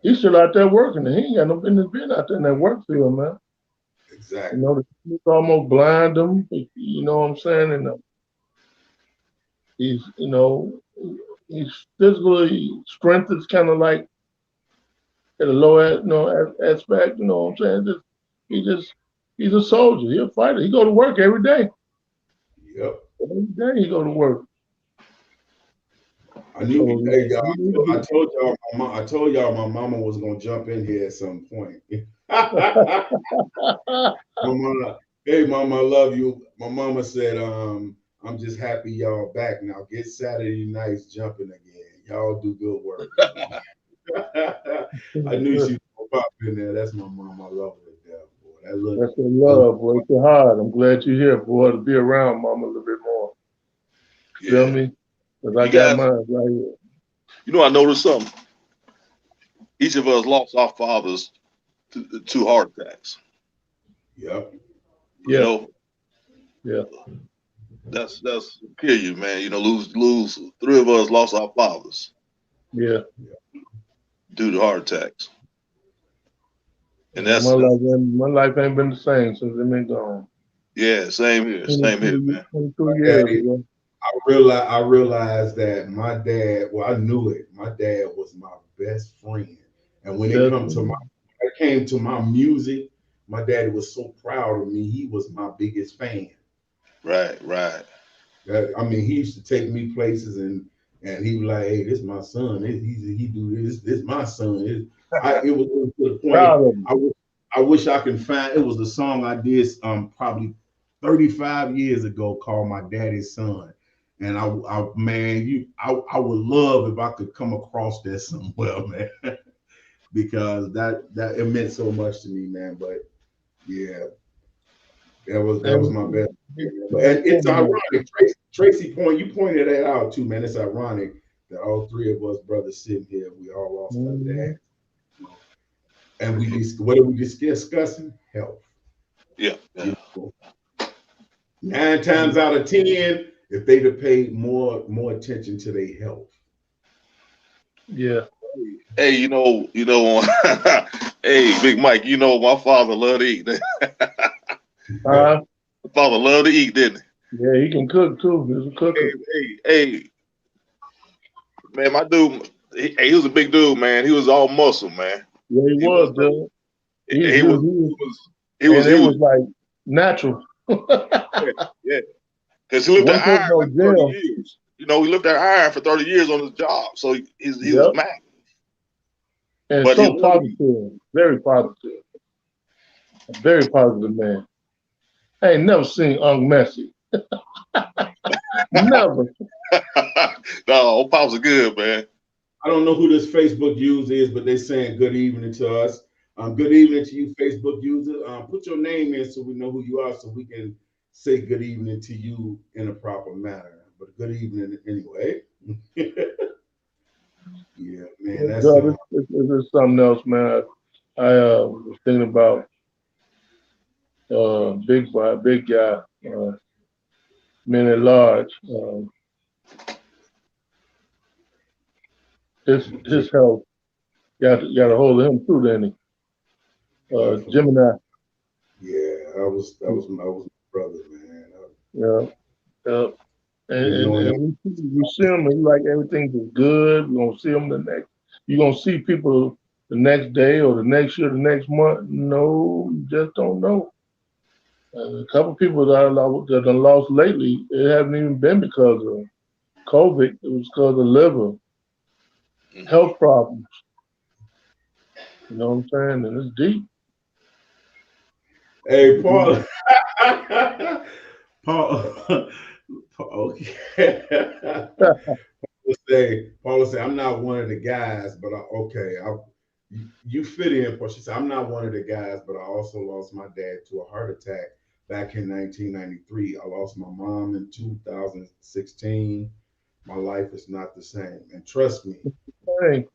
He's still out there working, and he ain't got no business being out there in that work field, man. Exactly. He's almost blind him. You know what I'm saying? And he's physically strength is kind of like at a low aspect. You know what I'm saying? He's a soldier. He's a fighter. He go to work every day. Yep. Every day he go to work. I knew. Hey, y'all, I told y'all my mama was gonna jump in here at some point. Mama, hey, mama, I love you. My mama said, I'm just happy y'all back now. Get Saturday nights jumping again. Y'all do good work. I knew she was gonna pop in there. That's my mom. I love her to death, boy. That's the love, boy. It's your heart. I'm glad you're here, boy, to be around mama a little bit more. You feel Yeah. me? Because I You got guys, mine right here. you know, I noticed something. Each of us lost our fathers to heart attacks. Yep. You Yeah, know, yeah. that's kill you, man. You know, lose. Three of us lost our fathers Yeah. due to heart attacks, and Yeah, my life ain't been the same since they've been gone. yeah, same here, man. 22 years, Hey, bro. I realized that my dad, well, I knew it. My dad was my best friend. And when it That's come to it came to my music, my daddy was so proud of me. He was my biggest fan. Right. I mean, he used to take me places and he was like, "Hey, this is my son. He do this. This my son." It was to the point. proud of me. I wish I can find. It was the song I did probably 35 years ago called "My Daddy's Son," and I would love if I could come across that somewhere, man, because that it meant so much to me, man. But yeah, that was my best. And it's ironic, Tracy you pointed that out too, man. It's ironic that all three of us brothers sitting here, we all lost our dad. And what are we discussing? Health. Yeah. You know, 9 times out of 10, if they'd have paid more attention to their health. Yeah. Hey, hey, Big Mike, you know my father loved to eat. My father loved to eat, didn't Yeah, he can cook too. He's a cooker. Hey, man, my dude, he was a big dude, man. He was all muscle, man. Yeah, he was, dude. He was like natural. yeah. Because he lived One at thing iron no like 30 jail. years. You know, he lived at iron for 30 years on his job. So he was mad. And But so positive. Very positive. A very positive man. I ain't never seen Unc messy. Never. No, old Pops are good, man. I don't know who this Facebook user is, but they're saying good evening to us. Good evening to you, Facebook user. Put your name in so we know who you are, so we can say good evening to you in a proper manner. But good evening anyway. Yeah, man. That's it's something else, man. I was thinking about big guy, men at large. His health got a hold of him too, didn't he? Gemini. Yeah, that was my brother, man. Yeah. And we see him and like everything is good. We're gonna see him you're gonna see people the next day or the next year, the next month. No, you just don't know. A couple people that I lost lately, it hasn't even been because of COVID. It was because of liver health problems. You know what I'm saying? And it's deep. Hey, Paul. Okay. Paula say, I'm not one of the guys, but you fit in, Paul. She said, I'm not one of the guys, but I also lost my dad to a heart attack back in 1993. I lost my mom in 2016. My life is not the same. And trust me, Hey,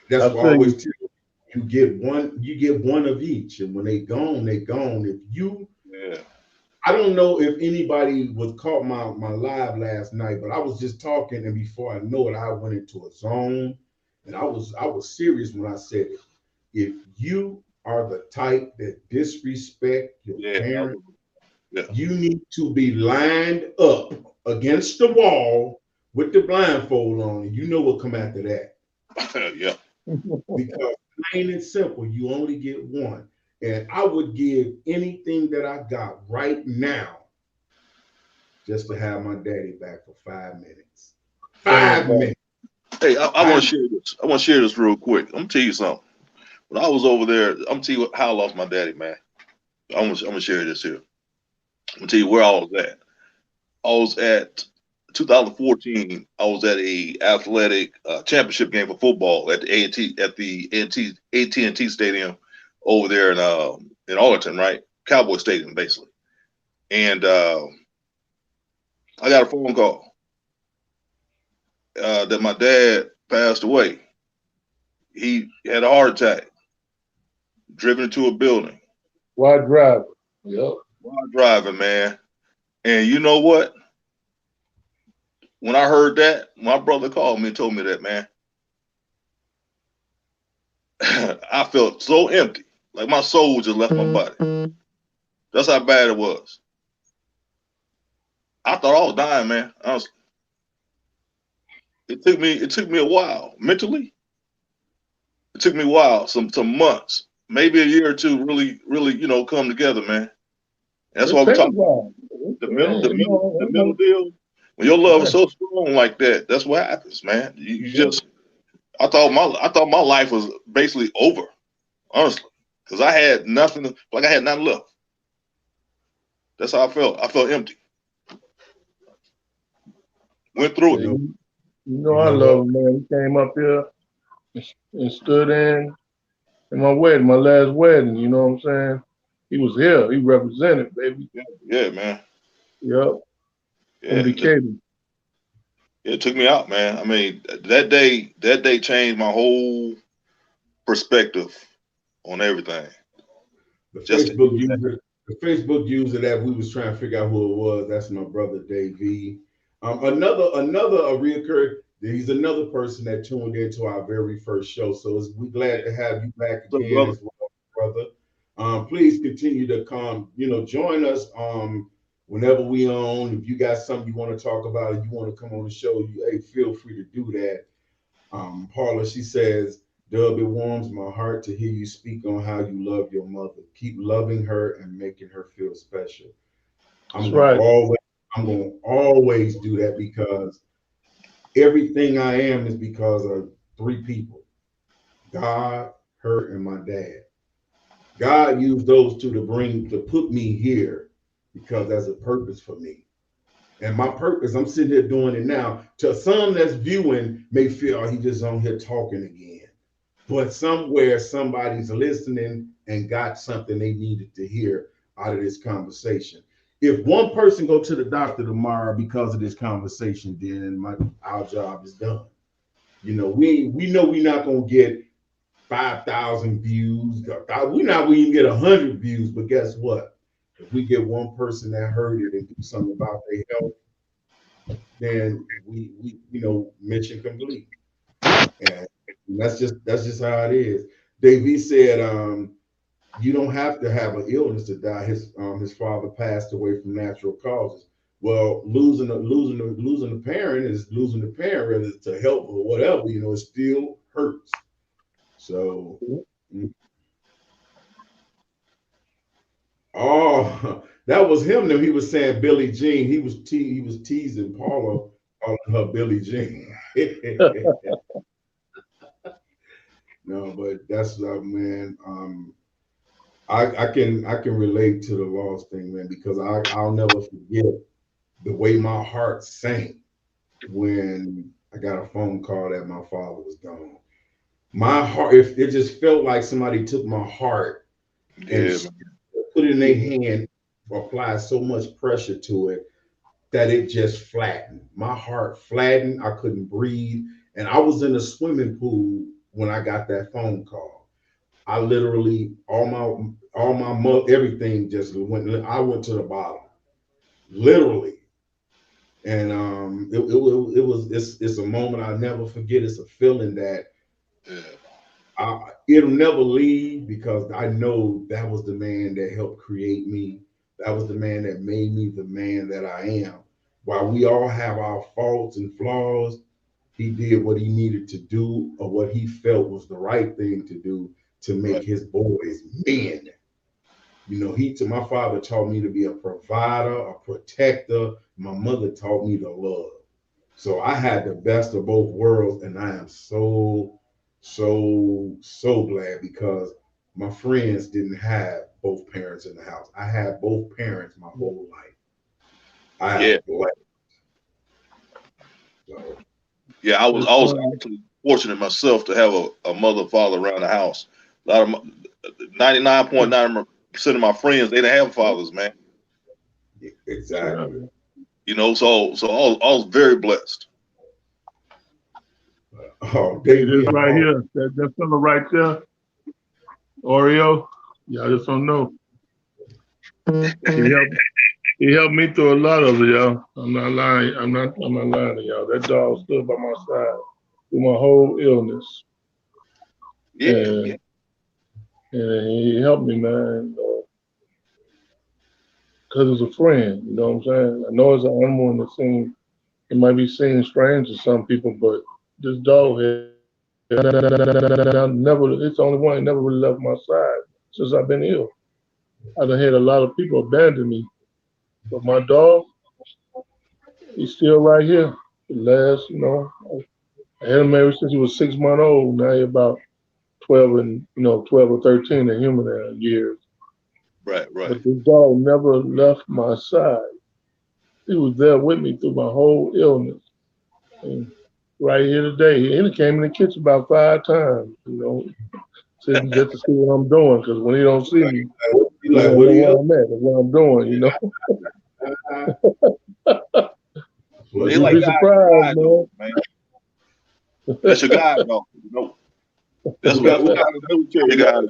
that's why I always tell you get one of each. And when they gone, they gone. I don't know if anybody was caught my live last night, but I was just talking, and before I know it, I went into a zone, and I was serious when I said it. If you are the type that disrespect your parents, you need to be lined up against the wall with the blindfold on, and you know what come after that. Yeah. Because plain and simple, you only get one. And I would give anything that I got right now just to have my daddy back for 5 minutes. 5 minutes. Hey, I want to share this. I want to share this real quick. I'm gonna tell you something. When I was over there, I'm gonna tell you how I lost my daddy, man. I'm gonna share this here. I'm gonna tell you where I was at. I was at 2014. I was at a athletic championship game for football at the AT&T Stadium over there in Arlington, right? Cowboy Stadium, basically. And I got a phone call. that my dad passed away. He had a heart attack, driven into a building Why drive? Yep. while driving, man. And you know what? When I heard that, my brother called me and told me that, man. I felt so empty, like my soul just left my body. That's how bad it was. I thought I was dying, man. Honestly, it took me a while mentally. It took me a while, some months, maybe a year or two, really, come together, man. And that's why we talk about the middle deal. When your love is so strong like that, that's what happens, man. You just, I thought my life was basically over, honestly, because I had nothing, like I had nothing left. That's how I felt. I felt empty. Went through it. You know, I love him, man. He came up here and stood in my wedding, my last wedding. You know what I'm saying? He was here. He represented, baby. Yeah, man. Yep. Yeah, In Decatur. it took me out, man. I mean, that day changed my perspective on everything. The Just Facebook user that we was trying to figure out who it was, that's my brother Dave V. Another reoccurring. He's another person that tuned into our very first show. So we're glad to have you back again as well, brother. Please continue to come, join us whenever we on. If you got something you want to talk about, if you want to come on the show, hey, feel free to do that. Paula, she says, Dub, it warms my heart to hear you speak on how you love your mother. Keep loving her and making her feel special. I'm going to always do that, because everything I am is because of three people: God, her, and my dad. God used those two to put me here because there's a purpose for me. And my purpose, I'm sitting here doing it now. To some that's viewing may feel, oh, he just on here talking again. But somewhere somebody's listening and got something they needed to hear out of this conversation. If one person go to the doctor tomorrow because of this conversation, then our job is done. We know we're not gonna get 5,000 views. We're not going to get 100 views, but guess what? If we get one person that heard it and do something about their health, then we mission complete. And that's just how it is. Davey said, you don't have to have an illness to die. His father passed away from natural causes. Well, losing a parent is losing a parent, whether it's to help or whatever. It still hurts. So, that was him. Though he was saying Billie Jean. He was teasing Paula, calling her Billie Jean. No, but that's man. I can relate to the loss thing, man, because I'll never forget the way my heart sank when I got a phone call that my father was gone. My heart, if it just felt like somebody took my heart and put it in their hand, applied so much pressure to it that it just flattened. My heart flattened. I couldn't breathe. And I was in a swimming pool when I got that phone call. I literally, all my everything just went. I went to the bottom, literally. And it's a moment I'll never forget. It's a feeling that it'll never leave, because I know that was the man that helped create me. That was the man that made me the man that I am. While we all have our faults and flaws, he did what he needed to do, or what he felt was the right thing to do, to make his boys men. My father taught me to be a provider, a protector. My mother taught me to love. So I had the best of both worlds, and I am so glad, because my friends didn't have both parents in the house. I had both parents my whole life. I was actually fortunate myself to have a mother and father around the house. A lot of 99.9% of my friends, they didn't have fathers, man. Exactly. So I was very blessed. Oh, It they is be right involved. here. That fella right there, Oreo. Y'all just don't know. He helped me through a lot of it, y'all. I'm not lying. I'm not lying to y'all. That dog stood by my side through my whole illness. Yeah, And, yeah. and he helped me, man, because it's a friend. You know what I'm saying? I know it's an animal and it might be seen strange to some people, but this dog had never, it's the only one that never really left my side since I've been ill. I done had a lot of people abandon me, but my dog, he's still right here. The last, I had him ever since he was 6 months old. Now he's about 12 or 13 in human years. Right, right. But this dog never left my side. He was there with me through my whole illness. And right here today, he came in the kitchen about 5 times, just to see what I'm doing. Because when he don't see me, You he like, don't what know are where you I'm at and what I'm doing. up? But They you'll like be God, surprised, dog, man. That's your God, dog. That's We got, what we I got, never tell you guys.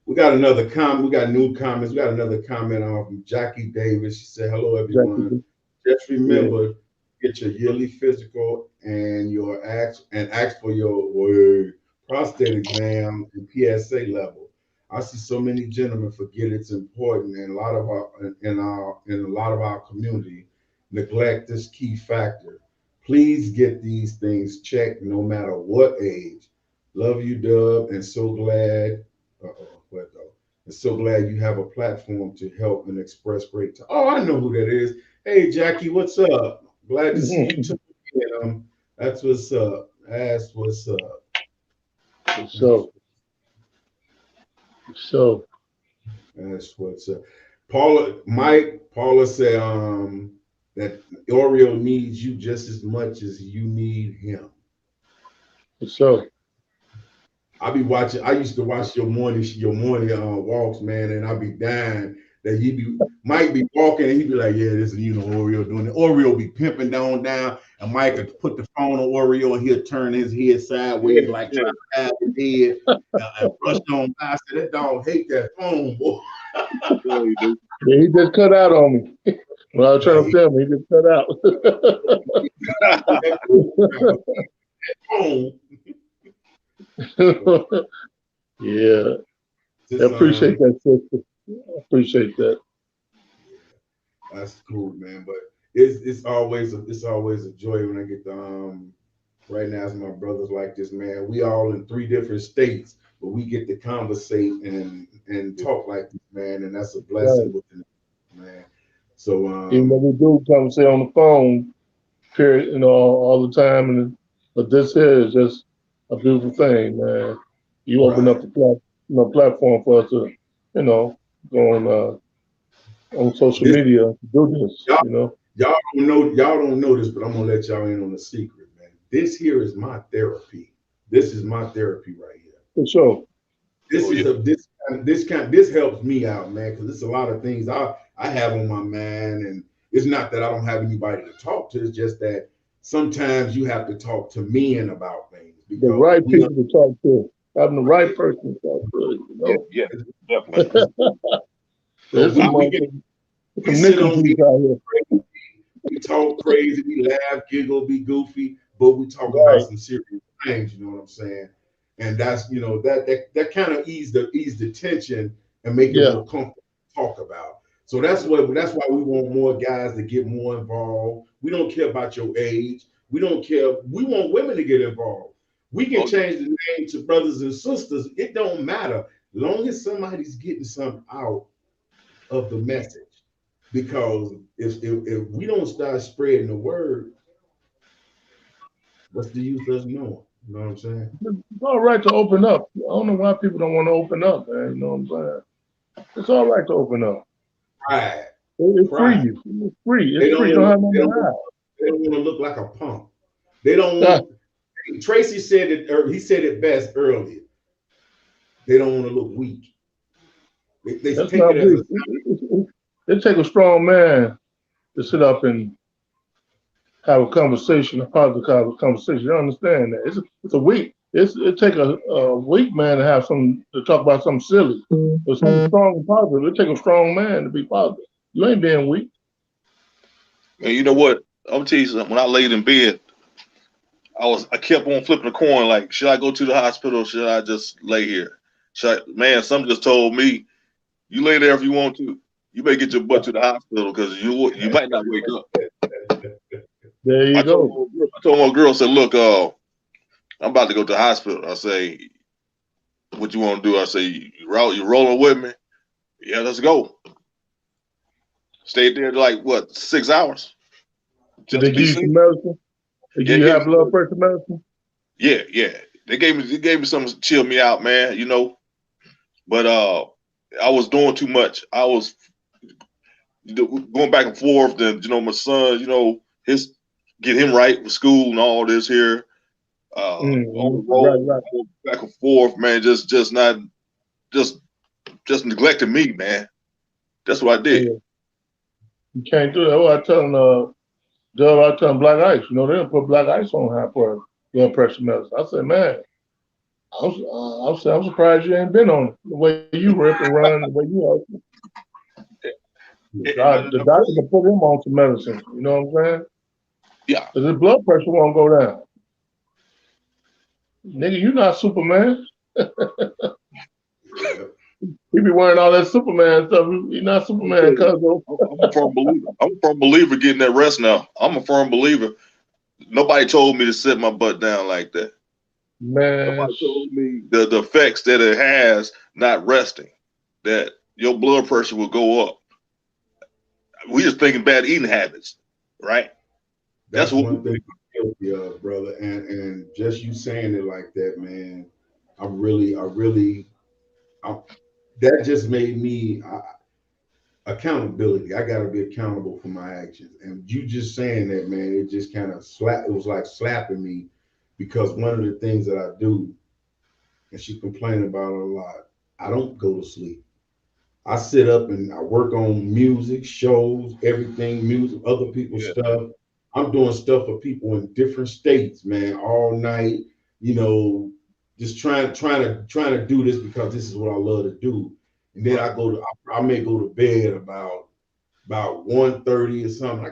we got another comment. We got new comments. We got another comment from Jackie Davis. She said, "Hello, everyone. man. Just remember, get your yearly physical and ask for your prostate exam and PSA level. I see so many gentlemen forget it's important, and a lot of our community neglect this key factor. Please get these things checked, no matter what age. Love you, Dub, and so glad. What though? And so glad you have a platform to help and express great. Oh, I know who that is. Hey, Jackie, what's up? Glad to see you too. That's what's up. That's what's up. So That's what's up. Paula said that Oreo needs you just as much as you need him. I used to watch your morning walks, man, and I'd be dying that might be walking and he'd be like, yeah, this is Oreo doing it. Oreo be pimping down, and Mike would put the phone on Oreo and he'll turn his head sideways like trying to have his head and brush on by. I said, that dog hate that phone, boy. Yeah, he just cut out on me. When I was trying to film, he just cut out. Yeah. I appreciate that, sister. I appreciate that. That's cool, man. But it's always a joy when I get to right now as my brothers like this, man. We all in 3 different states, but we get to conversate and talk like this, man, and that's a blessing within it, man. So even though we do conversate on the phone, period, all the time, but this here is just a beautiful thing, man. You open up the platform for us to, go on social media to do this, Y'all don't know this, but I'm gonna let y'all in on a secret, man. This here is my therapy. This is my therapy right here. For sure. This helps me out, man, because it's a lot of things I have on my mind, and it's not that I don't have anybody to talk to. It's just that sometimes you have to talk to men about things. The right people to talk to, having the right person to talk to. Yeah, definitely. We sit on we talk crazy, we laugh, giggle, be goofy, but we talk about some serious things. You know what I'm saying? And that's that kind of ease the tension and make it more comfortable to talk about. So that's why we want more guys to get more involved. We don't care about your age. We don't care. We want women to get involved. We can change the name to brothers and sisters. It don't matter, long as somebody's getting something out of the message. Because if we don't start spreading the word, what's the use of us knowing? You know what I'm saying? It's all right to open up. I don't know why people don't want to open up, man. You know what I'm saying? It's all right to open up. Right. It's free. It's free. It's free. You don't have no hide. They don't want to look like a punk. They don't want. Tracy said it. He said it best earlier. They don't want to look weak. They That's take not it as weak. It take a strong man to sit up and have a conversation, a positive conversation. You understand that? It's a weak. It take a weak man to have some to talk about something silly, but something strong and positive. It take a strong man to be positive. You ain't being weak. And you know what? I'm gonna tell you something. When I laid in bed, I kept on flipping a coin. Like, should I go to the hospital? Or should I just lay here? Man, something just told me, you lay there if you want to. You may get your butt to the hospital because you might not wake up. There you go. I told my girl, I said, look, I'm about to go to the hospital. I say, what you want to do? I say, you rolling with me? Yeah, let's go. Stayed there like what, 6 hours? Did they give you some medicine? Did you have blood pressure medicine? Yeah. They gave me something to chill me out, man. You know, but I was doing too much. I was going back and forth. Then my son, get him right with school and all this here. On the road, right. Back and forth, man. Just neglecting me, man. That's what I did. Yeah. You can't do that. Well, I tell them, I tell them black ice. They don't put black ice on high blood pressure medicine. I said, man, I'm surprised you ain't been on it. The way you rip and run, the way you are. The doctor can put him on some medicine. You know what I'm saying? Yeah. Because his blood pressure won't go down. Nigga, you not Superman. He be wearing all that Superman stuff. You're not Superman, cuz. I'm a firm believer. I'm a firm believer getting that rest now. I'm a firm believer. Nobody told me to sit my butt down like that. Man. Nobody told me the effects that it has not resting, that your blood pressure will go up. We just thinking bad eating habits, right? That's one thing I'm guilty of, brother. And just you saying it like that, man, that just made me accountability. I got to be accountable for my actions. And you just saying that, man, it just kind of it was like slapping me, because one of the things that I do, and she complained about it a lot, I don't go to sleep. I sit up and I work on music, shows, everything, music, other people's stuff. I'm doing stuff for people in different states, man, all night, just trying to do this because this is what I love to do. And then I may go to bed about 1:30 or something. I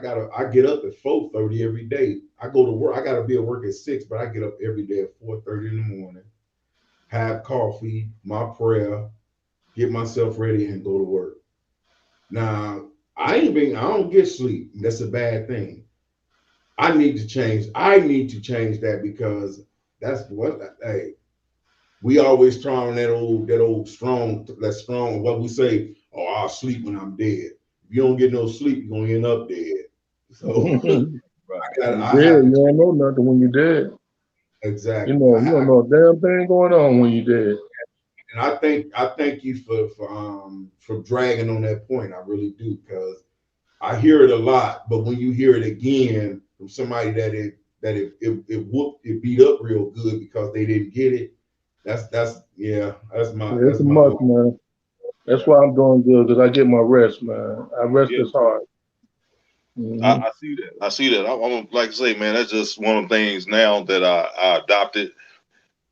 get up at 4:30 every day. I go to work. I gotta be at work at 6, but I get up every day at 4:30 in the morning, have coffee, my prayer, get myself ready, and go to work. Now, I don't get sleep. That's a bad thing. I need to change that, because that's we always try on that strong, what we say, oh, I'll sleep when I'm dead. If you don't get no sleep, you're gonna end up dead. So you don't know nothing when you're dead. Exactly. You don't know a damn thing going on when you're dead. And I thank you for dragging on that point. I really do, because I hear it a lot, but when you hear it again from somebody that it beat up real good because they didn't get it, that's my. It's a must, man. That's why I'm doing good, because I get my rest, man. I rest as hard. Mm-hmm. I see that. I'm like I say, man, that's just one of the things now that I adopted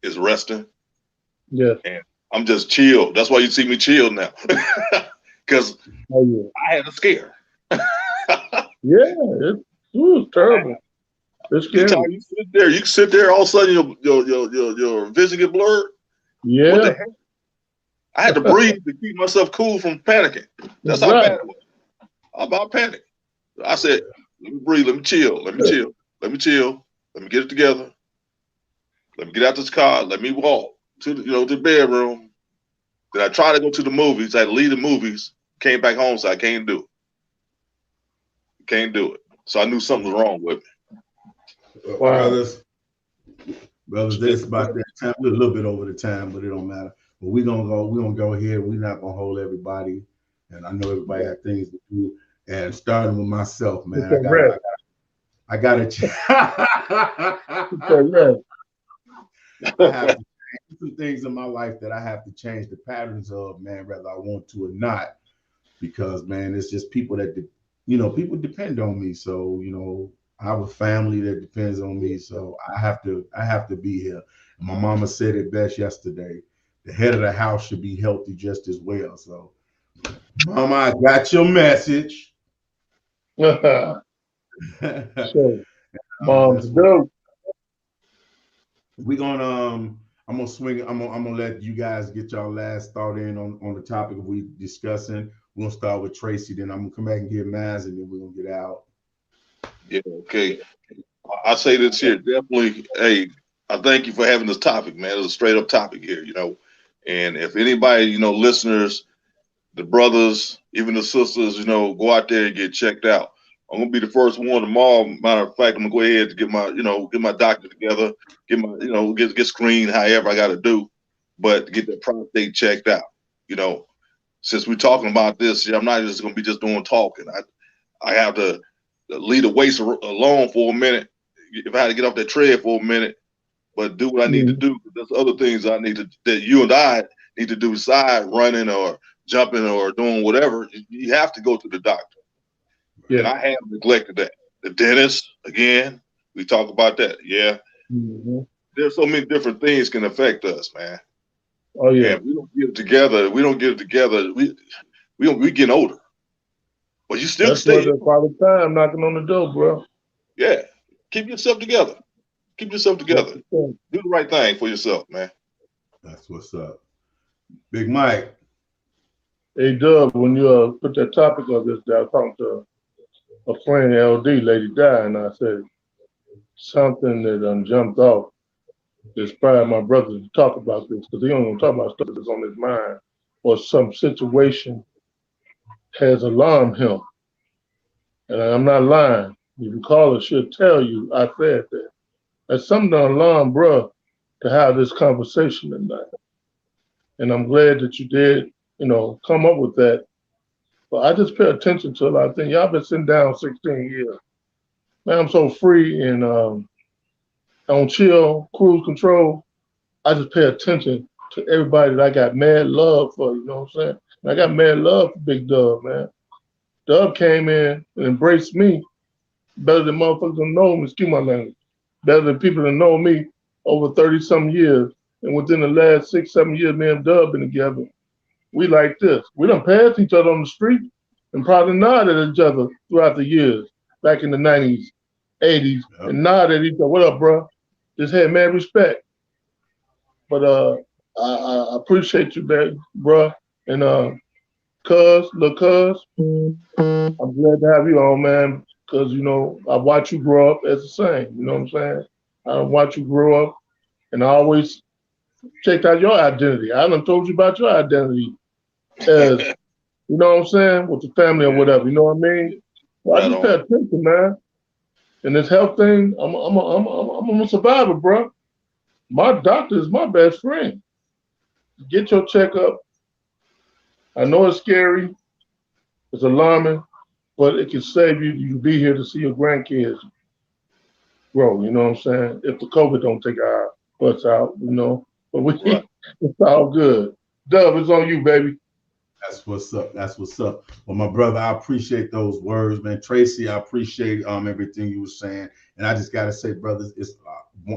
is resting. Yeah. And I'm just chill. That's why you see me chill now. Because I had a scare. It's terrible. It's scary. You can sit there, all of a sudden your vision get blurred. Yeah. What the heck? I had to breathe to keep myself cool from panicking. That's how bad it was. I'm about panic. I said, let me breathe, let me chill. Let me get it together. Let me get out this car. Let me walk to the bedroom. Then I tried to go to the movies. I had to leave the movies. Came back home, so I can't do it. Can't do it. So I knew something was wrong with me. Brothers, this about that time. We're a little bit over the time, but it don't matter. But we're gonna go here. We're not gonna hold everybody. And I know everybody had things to do. And starting with myself, man, I gotta change. I have to change some things in my life that I have to change the patterns of, man, whether I want to or not. Because, man, it's just people that people depend on me. So, I have a family that depends on me, so I have to be here. And my mama said it best yesterday. The head of the house should be healthy just as well. So, Mama, I got your message. So, That's Mom's what dope. we gonna I'm gonna swing. I'm gonna let you guys get y'all last thought in on the topic we discussing. We're gonna start with Tracy, then I'm gonna come back and get Maz, and then we're gonna get out. Yeah, okay. I say this here definitely. Hey, I thank you for having this topic, man. It's a straight up topic here, you know. And if anybody, you know, listeners, the brothers, even the sisters, you know, go out there and get checked out. I'm gonna be the first one tomorrow. Matter of fact, I'm gonna go ahead to get my, you know, get my doctor together, get my, you know, get screened, however I got to do, but to get that prostate checked out. You know, since we're talking about this, I'm not just gonna be just doing talking. I have to leave the weights alone for a minute. If I had to get off that tread for a minute, but do what I need to Mhm. do. There's other things I need to that you and I need to do beside running or jumping or doing whatever. You have to go to the doctor, and Yeah. I have neglected that. The dentist, again, we talk about that. Yeah, Mhm. there's so many different things can affect us, man. Oh And yeah. if we don't get it together. We don't get it together. We getting older, but you still can That's what stay. the Father Time knocking on the door, bro. Yeah, keep yourself together. Keep yourself Yes, together. sir. Do the right thing for yourself, man. That's what's up, Big Mike. Hey, Dub, when you put that topic up this day, I was talking to a friend, LD, Lady Di, and I said something that jumped off. Inspired my brother to talk about this because he don't want to talk about stuff that's on his mind or some situation has alarmed him. And I'm not lying. You can call her, she'll tell you I said that. That's something to alarm, bro, to have this conversation tonight. And I'm glad that you did, come up with that. But I just pay attention to a lot of things. Y'all been sitting down 16 years. Man, I'm so free and on chill, cruise control. I just pay attention to everybody that I got mad love for, you know what I'm saying? And I got mad love for Big Dub, man. Dub came in and embraced me better than motherfuckers that know me, excuse my language, better than people that know me over 30 some years. And within the last 6, 7 years, me and Dub been together. We like this. We done passed each other on the street and probably nodded at each other throughout the years, back in the 90s, 80s, Yep. and nodded at each other. What up, bro? Just had mad respect. But I appreciate you, baby, bro. And little cuz, I'm glad to have you on, man. Cause I watch you grow up as the same. You know what I'm saying? I watch you grow up, and I always checked out your identity. I done told you about your identity as you know what I'm saying with the family or whatever. You know what I mean? So I Right just pay on. attention, man. And this health thing, I'm a survivor, bro. My doctor is my best friend. Get your checkup. I know it's scary, it's alarming, but it can save you. You can be here to see your grandkids grow. You know what I'm saying? If the COVID don't take our butts out. But Right. it's all good. Dub, it's on you, baby. That's what's up. That's what's up. Well, my brother, I appreciate those words, man. Tracy, I appreciate everything you were saying. And I just gotta say, brothers, it's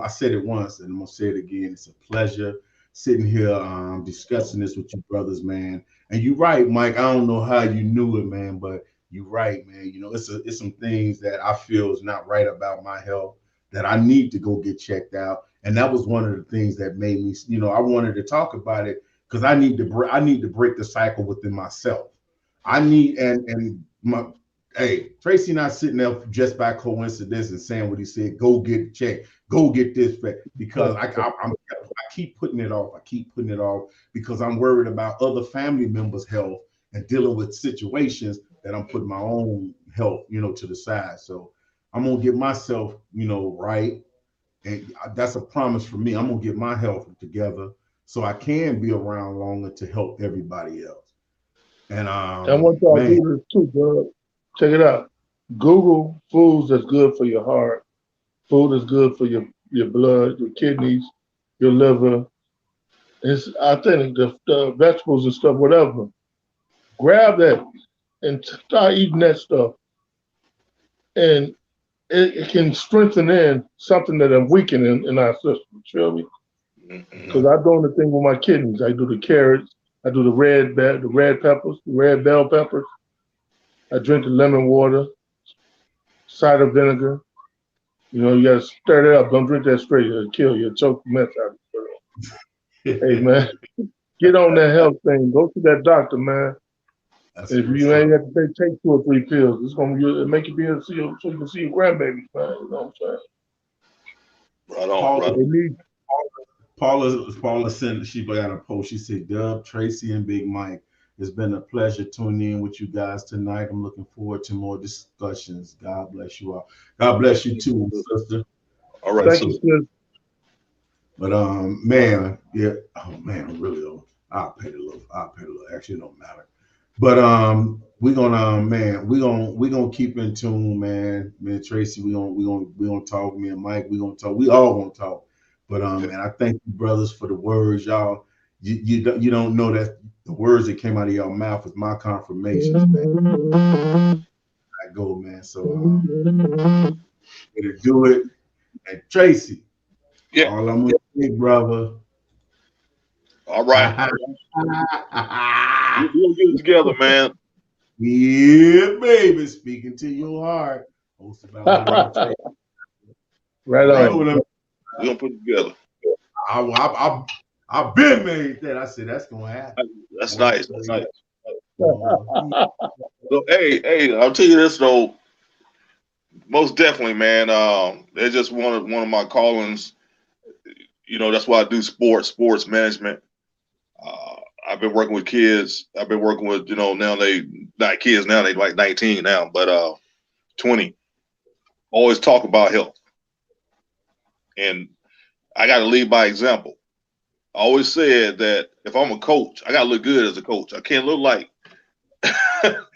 I said it once and I'm gonna say it again. It's a pleasure sitting here discussing this with you brothers, man. And you're right, Mike. I don't know how you knew it, man, but you're right, man. It's some things that I feel is not right about my health that I need to go get checked out. And that was one of the things that made me, I wanted to talk about it because I need to break the cycle within myself. I need and my hey, Tracy not sitting there just by coincidence and saying what he said. Go get checked. Go get this because I keep putting it off. I keep putting it off because I'm worried about other family members' health and dealing with situations that I'm putting my own health, to the side. So I'm gonna get myself, right, and that's a promise for me. I'm gonna get my health together so I can be around longer to help everybody else. And I want y'all to man, do this too, bro. Check it out. Google foods that's good for your heart, food that's good for your blood, your kidneys, your liver. I think the vegetables and stuff, whatever. Grab that and start eating that stuff. And it can strengthen in something that I'm weakening in our system. You feel me? Because I'm doing the thing with my kidneys. I do the carrots. I do the red peppers, the red bell peppers. I drink the lemon water, cider vinegar. You know, you gotta stir it up. Don't drink that straight. It'll kill you. It'll choke the mess out of you. Hey man, get on that health thing. Go to that doctor, man. That's If you ain't have to take 2 or 3 pills, it's gonna make you be able to see so you can see your grandbabies, man. You know what I'm saying? Right on, Paula, right. Paula sent, she got a post. She said, Dub, Tracy, and Big Mike, it's been a pleasure tuning in with you guys tonight. I'm looking forward to more discussions. God bless you all. God bless you too, sister. All right, Thank so you, sis. But man, yeah, oh man, really, I'll pay the little. Actually, it don't matter. But we gonna keep in tune, man. Me and Tracy, we gonna talk. Me and Mike, we gonna talk. We all gonna talk. But man, I thank you, brothers, for the words, y'all. You don't know that the words that came out of your mouth was my confirmations, man. I go, man. So to do it. And Tracy, yeah, all I'm gonna say, brother. all right. We'll get it together, man. Yeah, baby, speaking to your heart. Right on. We're gonna put it together. I've been made that. I said that's gonna happen. That's nice. That's nice. So, hey, I'll tell you this though. Most definitely, man. They're just one of my callings. You know, that's why I do sports management. I've been working with kids. I've been working with, you know, now they not kids now, they like 19 now, but 20. Always talk about health. And I got to lead by example. I always said that if I'm a coach, I got to look good as a coach. I can't look like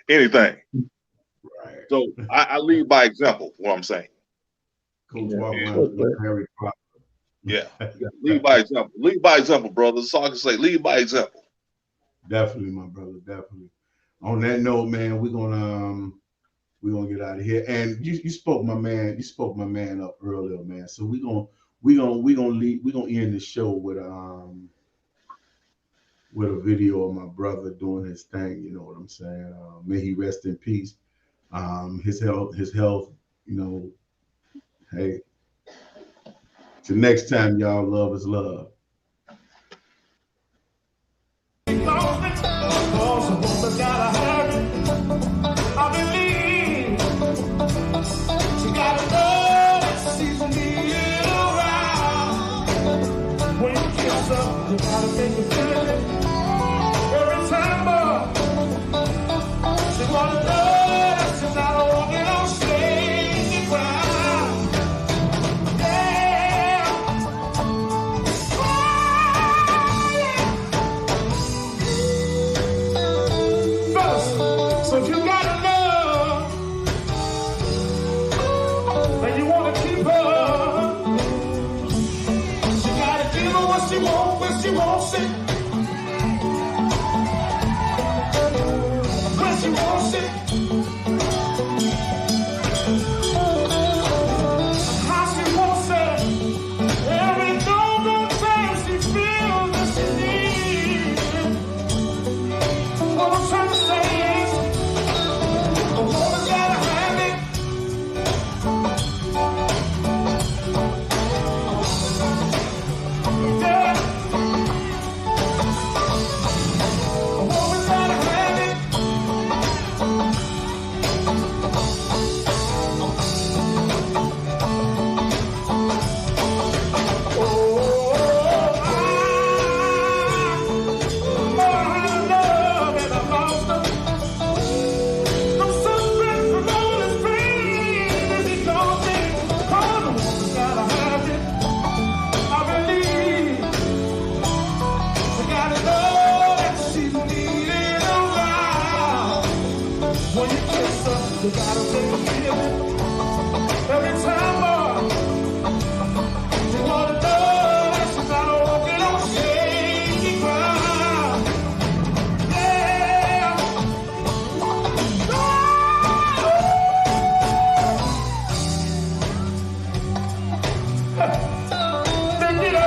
anything. Right. So I lead by example, what I'm saying. Coach Yeah. Lead by example. Lead by example, brother. That's all I can say. Lead by example. Definitely, my brother. Definitely. On that note, man, we're gonna get out of here. And you spoke my man up earlier, man. So we're gonna end the show with a video of my brother doing his thing. You know what I'm saying? May he rest in peace. His health. You know, hey. Till next time, y'all. Love is love. You gotta take a feeling every time.